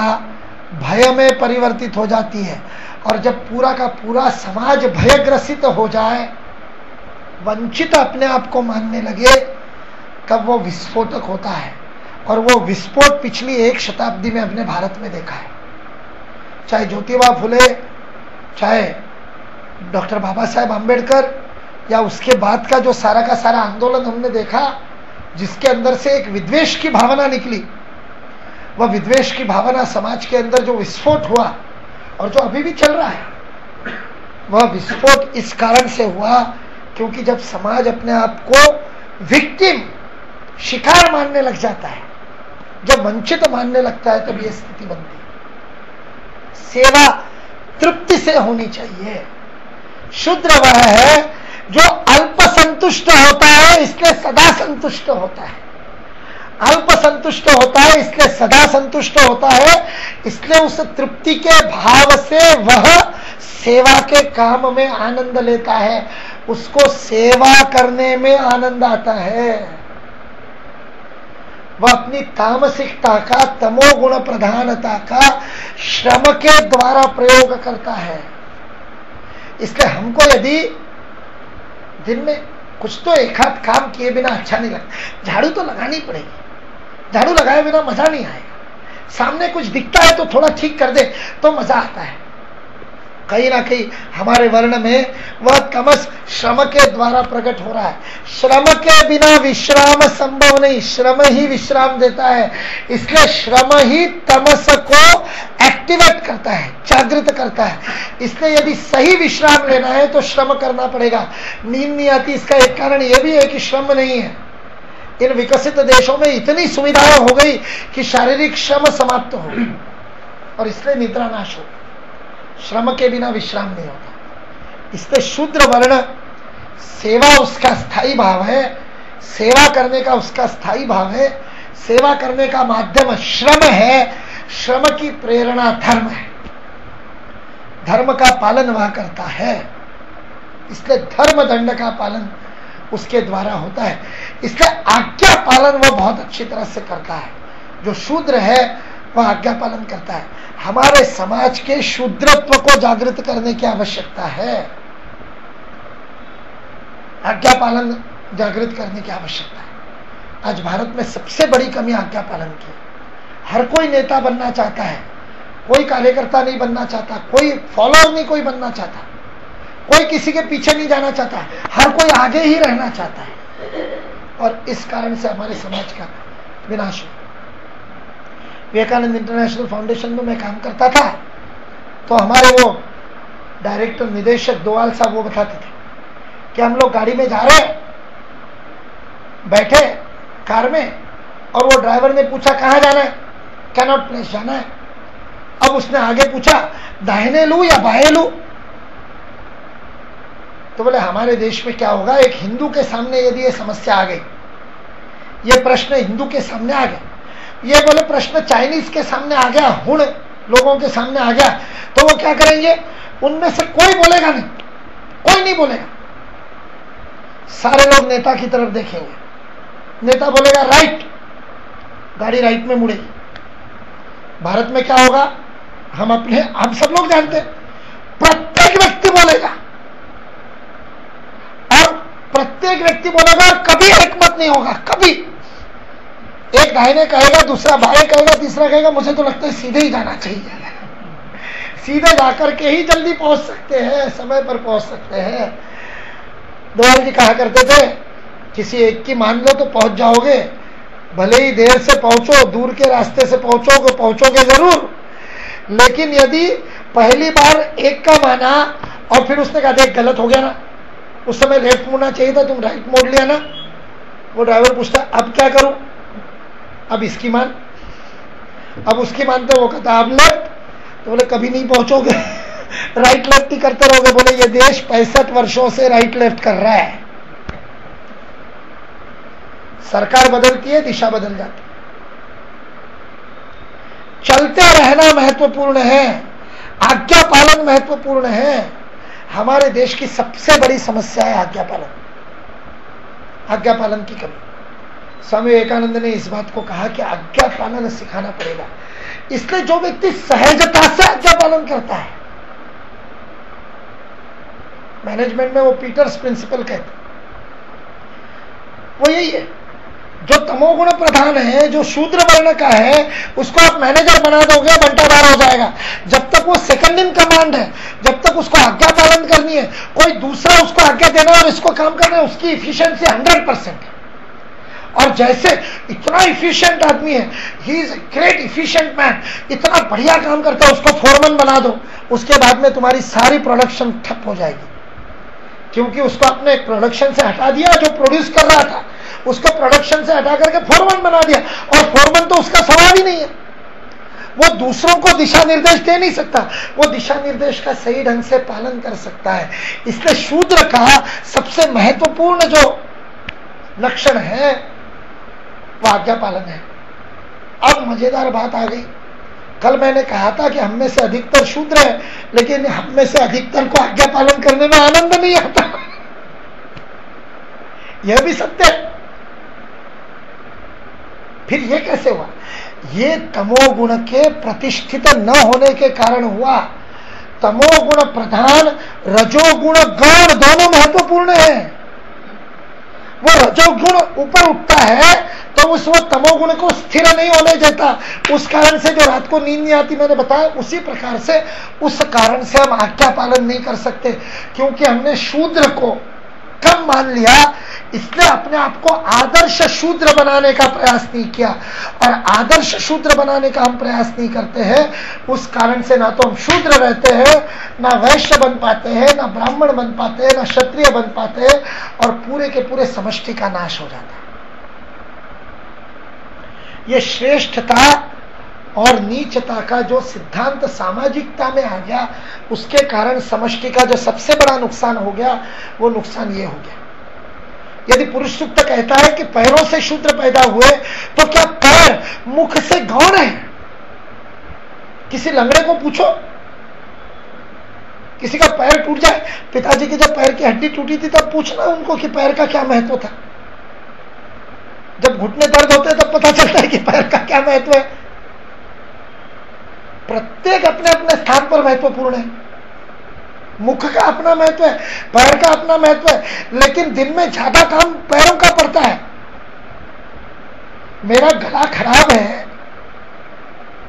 भय में परिवर्तित हो जाती है। और जब पूरा का पूरा समाज भयग्रसित हो जाए, वंचित अपने आप को मानने लगे, तब वो विस्फोटक होता है। और वो विस्फोट पिछली 1 शताब्दी में अपने भारत में देखा है। चाहे ज्योतिबा फुले, चाहे डॉक्टर बाबा साहेब आंबेडकर, या उसके बाद का जो सारा का सारा आंदोलन हमने देखा, जिसके अंदर से एक विद्वेष की भावना निकली, वह विद्वेष की भावना समाज के अंदर जो विस्फोट हुआ और जो अभी भी चल रहा है, वह विस्फोट इस कारण से हुआ क्योंकि जब समाज अपने आप को विक्टिम, शिकार मानने लग जाता है, जब वंचित मानने लगता है, तब यह स्थिति बनती है। सेवा तृप्ति से होनी चाहिए। शूद्र वह है जो अल्प संतुष्ट होता है, इसलिए सदा संतुष्ट होता है। अल्प संतुष्ट होता है इसलिए सदा संतुष्ट होता है, इसलिए उस तृप्ति के भाव से वह सेवा के काम में आनंद लेता है, उसको सेवा करने में आनंद आता है। वह अपनी तामसिकता का, तमोगुण प्रधानता का श्रम के द्वारा प्रयोग करता है। इसलिए हमको यदि दिन में कुछ तो एक हाथ काम किए बिना अच्छा नहीं लगता, झाड़ू तो लगानी पड़ेगी, झाड़ू लगाए बिना मजा नहीं आएगा। सामने कुछ दिखता है तो थोड़ा ठीक कर दे तो मजा आता है। कहीं ना कहीं हमारे वर्ण में वह तमस श्रम के द्वारा प्रकट हो रहा है। श्रम के बिना विश्राम संभव नहीं, श्रम ही विश्राम देता है। इसलिए श्रम ही तमस को एक्टिवेट करता है, जागृत करता है। इसलिए यदि सही विश्राम लेना है तो श्रम करना पड़ेगा। नींद नहीं आती, इसका एक कारण यह भी है कि श्रम नहीं है। इन विकसित देशों में इतनी सुविधाएं हो गई कि शारीरिक श्रम समाप्त हो गई और इसलिए निद्रा नाश हो। श्रम के बिना विश्राम नहीं होता। इसलिए शूद्र वर्ण सेवा उसका स्थायी भाव है, सेवा करने का उसका स्थायी भाव है। सेवा करने का माध्यम श्रम है, श्रम की प्रेरणा धर्म है, धर्म का पालन वह करता है। इसलिए धर्म दंड का पालन उसके द्वारा होता है। इसलिए आज्ञा पालन वह बहुत अच्छी तरह से करता है। जो शूद्र है वह आज्ञा पालन करता है। हमारे समाज के शूद्रत्व को जागृत करने की आवश्यकता है, आज्ञा पालन जागृत करने की आवश्यकता है। आज भारत में सबसे बड़ी कमी आज्ञा पालन की। हर कोई नेता बनना चाहता है, कोई कार्यकर्ता नहीं बनना चाहता, कोई फॉलोअर नहीं कोई बनना चाहता, कोई किसी के पीछे नहीं जाना चाहता, हर कोई आगे ही रहना चाहता है। और इस कारण से हमारे समाज का विनाश हो। विवेकानंद इंटरनेशनल फाउंडेशन में मैं काम करता था, तो हमारे वो डायरेक्टर निदेशक दोवाल साहब वो बताते थे कि हम लोग गाड़ी में जा रहे हैं, बैठे कार में, और वो ड्राइवर ने पूछा कहाँ जाना है, कैनॉट प्लेस जाना है। अब उसने आगे पूछा दाहिने लूं या बाएं लूं, तो बोले हमारे देश में क्या होगा, एक हिंदू के सामने यदि ये समस्या आ गई, ये प्रश्न हिंदू के सामने आ गया, ये बोले प्रश्न चाइनीज के सामने आ गया, हुण लोगों के सामने आ गया, तो वो क्या करेंगे, उनमें से कोई बोलेगा नहीं, कोई नहीं बोलेगा, सारे लोग नेता की तरफ देखेंगे, नेता बोलेगा राइट, गाड़ी राइट में मुड़ेगी। भारत में क्या होगा, हम सब लोग जानते हैं, प्रत्येक व्यक्ति बोलेगा, और प्रत्येक व्यक्ति बोलेगा, और कभी एक मत नहीं होगा, कभी एक दाहिने कहेगा, दूसरा बाएं कहेगा, तीसरा कहेगा मुझे तो लगता है सीधे ही जाना चाहिए, सीधे जाकर के ही जल्दी पहुंच सकते हैं, समय पर पहुंच सकते हैं। दोवाल जी कहा करते थे किसी एक की मान लो तो पहुंच जाओगे, भले ही देर से पहुंचो, दूर के रास्ते से पहुंचोगे जरूर, लेकिन यदि पहली बार एक का माना और फिर उसने कहा देख गलत हो गया ना, उस समय लेफ्ट मुड़ना चाहिए था, तुम राइट मोड़ लिया ना, वो ड्राइवर पूछता अब क्या करूं, अब इसकी मान, अब उसकी मानते, वो कहता अब लेफ्ट, तो बोले कभी नहीं पहुंचोगे, राइट लेफ्ट ही करते रहोगे। बोले ये देश 65 वर्षों से राइट लेफ्ट कर रहा है, सरकार बदलती है, दिशा बदल जाती है, चलते रहना महत्वपूर्ण है, आज्ञा पालन महत्वपूर्ण है। हमारे देश की सबसे बड़ी समस्या है आज्ञा पालन, आज्ञा पालन की कमी। स्वामी विवेकानंद ने इस बात को कहा कि आज्ञा पालन सिखाना पड़ेगा। इसलिए जो व्यक्ति सहजता से आज्ञा पालन करता है, मैनेजमेंट में वो पीटर्स प्रिंसिपल कहते, वो यही है, जो तमोगुण प्रधान है, जो शूद्र वर्ण का है, उसको आप मैनेजर बना दोगे, बंटावार हो जाएगा। जब तक वो सेकंड इन कमांड है, जब तक उसको आज्ञा पालन करनी है, कोई दूसरा उसको आज्ञा देना और इसको काम करना है, उसकी इफिशिएंसी 100% है। और जैसे इतना इफिशिएंट आदमी है, he is great efficient man, इतना बढ़िया काम करता है, उसको फोरमैन बना दो, उसके बाद में तुम्हारी सारी प्रोडक्शन ठप हो जाएगी, क्योंकि उसको अपने प्रोडक्शन से हटा दिया, जो प्रोड्यूस कर रहा था उसको प्रोडक्शन से हटा करके फोरमैन बना दिया, और फोरमैन तो उसका सवाल ही नहीं है, वो दूसरों को दिशा निर्देश दे नहीं सकता, वो दिशा निर्देश का सही ढंग से पालन कर सकता है। इसलिए शूद्र का सबसे महत्वपूर्ण जो लक्षण है वो आज्ञा पालन है। अब मजेदार बात आ गई, कल मैंने कहा था कि हम में से अधिकतर शूद्र है, लेकिन हम में से अधिकतर को आज्ञा पालन करने में आनंद नहीं आता, यह भी सत्य है। फिर यह कैसे हुआ, ये तमोगुण के प्रतिष्ठित न होने के कारण हुआ। तमोगुण प्रधान रजोगुण गौण दोनों महत्वपूर्ण है। वो रजोगुण ऊपर उठता है तो उस वो तमोगुण को स्थिर नहीं होने देता, उस कारण से जो रात को नींद नहीं आती, मैंने बताया उसी प्रकार से, उस कारण से हम आज्ञा पालन नहीं कर सकते, क्योंकि हमने शूद्र को कम मान लिया, इसलिए अपने आप को आदर्श शूद्र बनाने का प्रयास नहीं किया, और आदर्श शूद्र बनाने का हम प्रयास नहीं करते हैं, उस कारण से ना तो हम शूद्र रहते हैं, ना वैश्य बन पाते हैं, ना ब्राह्मण बन पाते हैं, ना क्षत्रिय बन पाते हैं, और पूरे के पूरे समष्टि का नाश हो जाता है। ये श्रेष्ठता और नीचता का जो सिद्धांत सामाजिकता में आ गया, उसके कारण समष्टि का जो सबसे बड़ा नुकसान हो गया, वो नुकसान ये हो गया। यदि पुरुष सूक्त कहता है कि पैरों से शूद्र पैदा हुए, तो क्या पैर मुख से गौण है? किसी लंगड़े को पूछो, किसी का पैर टूट जाए, पिताजी की जब पैर की हड्डी टूटी थी तब पूछना उनको कि पैर का क्या महत्व था। जब घुटने दर्द होते हैं तब पता चलता है कि पैर का क्या महत्व है। प्रत्येक अपने अपने स्थान पर महत्वपूर्ण है। मुख का अपना महत्व है, पैर का अपना महत्व है, लेकिन दिन में ज्यादा काम पैरों का पड़ता है। मेरा गला खराब है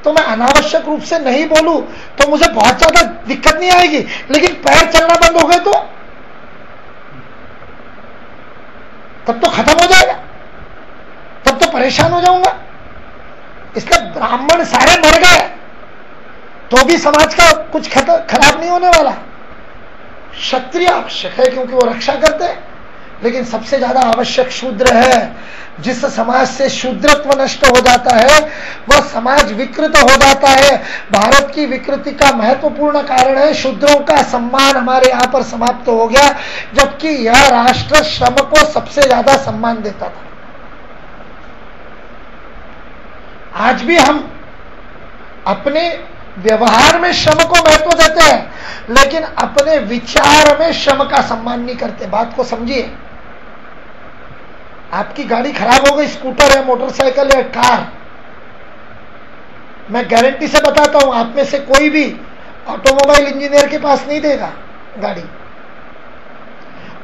तो मैं अनावश्यक रूप से नहीं बोलूं तो मुझे बहुत ज्यादा दिक्कत नहीं आएगी, लेकिन पैर चलना बंद हो गए तो तब तो खत्म हो जाएगा, तब तो परेशान हो जाऊंगा। इसलिए ब्राह्मण सारे मर गए तो भी समाज का कुछ खराब नहीं होने वाला। क्षत्रिय आवश्यक है क्योंकि वो रक्षा करते हैं, लेकिन सबसे ज्यादा आवश्यक शूद्र है। जिस समाज से शूद्रत्व नष्ट हो जाता है वह समाज विकृत हो जाता है। भारत की विकृति का महत्वपूर्ण कारण है शूद्रों का सम्मान हमारे यहां पर समाप्त हो गया, जबकि यह राष्ट्र श्रम को सबसे ज्यादा सम्मान देता था। आज भी हम अपने व्यवहार में श्रम को महत्व देते हैं, लेकिन अपने विचार में श्रम का सम्मान नहीं करते। बात को समझिए। आपकी गाड़ी खराब हो गई, स्कूटर है, मोटरसाइकिल है, कार, मैं गारंटी से बताता हूं आप में से कोई भी ऑटोमोबाइल इंजीनियर के पास नहीं देगा गाड़ी।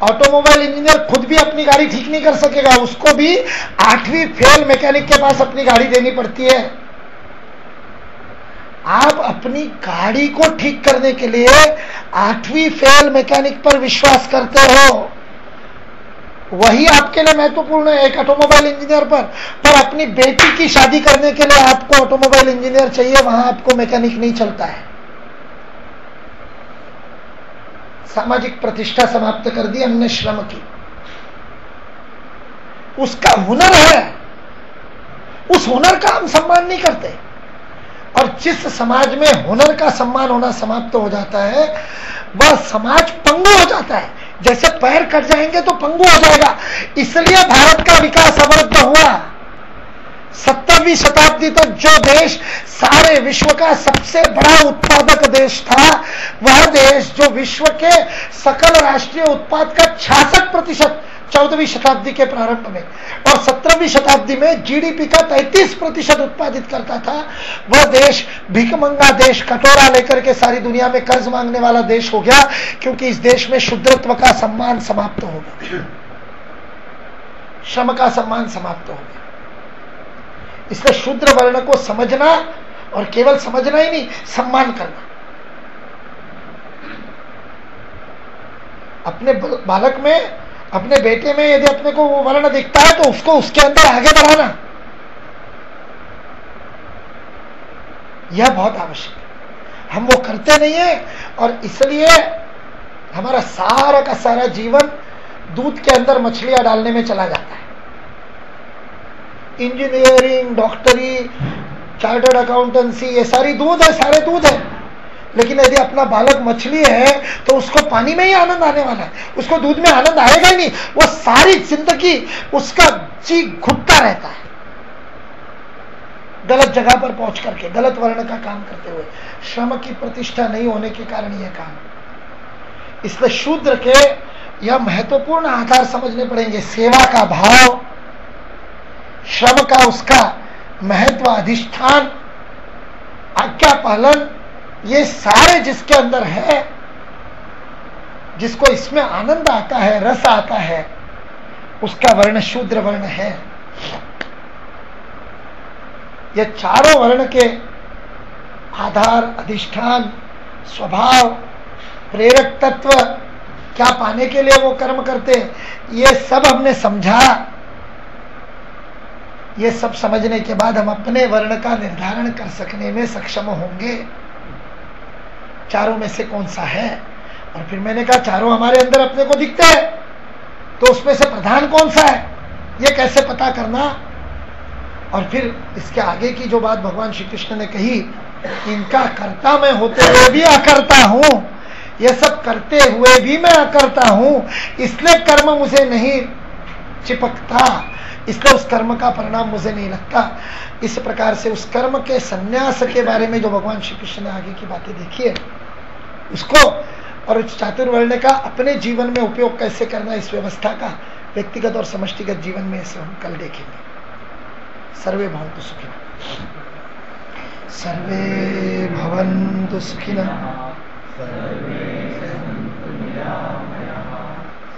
ऑटोमोबाइल इंजीनियर खुद भी अपनी गाड़ी ठीक नहीं कर सकेगा, उसको भी 8वीं फेल मैकेनिक के पास अपनी गाड़ी देनी पड़ती है। आप अपनी गाड़ी को ठीक करने के लिए 8वीं फेल मैकेनिक पर विश्वास करते हो, वही आपके लिए महत्वपूर्ण है एक ऑटोमोबाइल इंजीनियर पर अपनी बेटी की शादी करने के लिए आपको ऑटोमोबाइल इंजीनियर चाहिए, वहां आपको मैकेनिक नहीं चलता है। सामाजिक प्रतिष्ठा समाप्त कर दी हमने श्रम की। उसका हुनर है, उस हुनर का हम सम्मान नहीं करते। और जिस समाज में हुनर का सम्मान होना समाप्त हो जाता है वह समाज पंगु हो जाता है। जैसे पैर कट जाएंगे तो पंगु हो जाएगा। इसलिए भारत का विकास अवरुद्ध हुआ। 17वीं शताब्दी तक जो देश सारे विश्व का सबसे बड़ा उत्पादक देश था, वह देश जो विश्व के सकल राष्ट्रीय उत्पाद का 66% 14वीं शताब्दी के प्रारंभ में और 17वीं शताब्दी में जीडीपी का 33% उत्पादित करता था, वह देश भिखमंगा देश, कटोरा लेकर के सारी दुनिया में कर्ज मांगने वाला देश हो गया, क्योंकि इस देश में शूद्रत्व का सम्मान समाप्त हो गया, श्रम का सम्मान समाप्त हो गया। इसलिए शूद्र वर्ण को समझना, और केवल समझना ही नहीं, सम्मान करना। अपने बालक में, अपने बेटे में यदि अपने को वो वर्ण दिखता है तो उसको उसके अंदर आगे बढ़ाना, यह बहुत आवश्यक है। हम वो करते नहीं है और इसलिए हमारा सारा का सारा जीवन दूध के अंदर मछलियां डालने में चला जाता है। इंजीनियरिंग, डॉक्टरी, चार्टर्ड अकाउंटेंसी, ये सारी दूध है, सारे दूध है। लेकिन यदि अपना बालक मछली है तो उसको पानी में ही आनंद आने वाला है, उसको दूध में आनंद आएगा ही नहीं। वो सारी जिंदगी उसका जी घुटता रहता है, गलत जगह पर पहुंच करके, गलत वर्ण का काम करते हुए। श्रम की प्रतिष्ठा नहीं होने के कारण यह काम। इसलिए शूद्र के यह महत्वपूर्ण आधार समझने पड़ेंगे। सेवा का भाव, श्रम का उसका महत्व, अधिष्ठान, आज्ञा पालन, ये सारे जिसके अंदर है, जिसको इसमें आनंद आता है, रस आता है, उसका वर्ण शूद्र वर्ण है। ये चारों वर्ण के आधार, अधिष्ठान, स्वभाव, प्रेरक तत्व, क्या पाने के लिए वो कर्म करते, ये सब हमने समझा। ये सब समझने के बाद हम अपने वर्ण का निर्धारण कर सकने में सक्षम होंगे, चारों में से कौन सा है। और फिर मैंने कहा चारों हमारे अंदर अपने को दिखते हैं, तो उसमें से प्रधान कौन सा है, ये कैसे पता करना। और फिर इसके आगे की जो बात भगवान श्री कृष्ण ने कही, इनका कर्ता मैं होते हुए भी अकर्ता हूं, ये सब करते हुए भी मैं अकर्ता हूं, इसलिए कर्म मुझे नहीं चिपकता, इसलिए उस कर्म का परिणाम मुझे नहीं लगता। इस प्रकार से उस कर्म के संन्यास के बारे में जो भगवान श्री कृष्ण ने आगे की बातें देखी है, उसको और चातुर्वर्ण का अपने जीवन में उपयोग कैसे करना, इस व्यवस्था का व्यक्तिगत और समष्टिगत जीवन में इसे हम कल देखेंगे। सर्वे भवन्तु सुखिनः, सर्वे भवन्तु सुखिनः,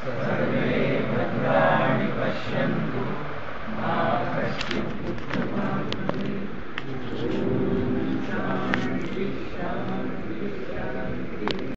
सर्वे भद्राणि पश्यन्तु।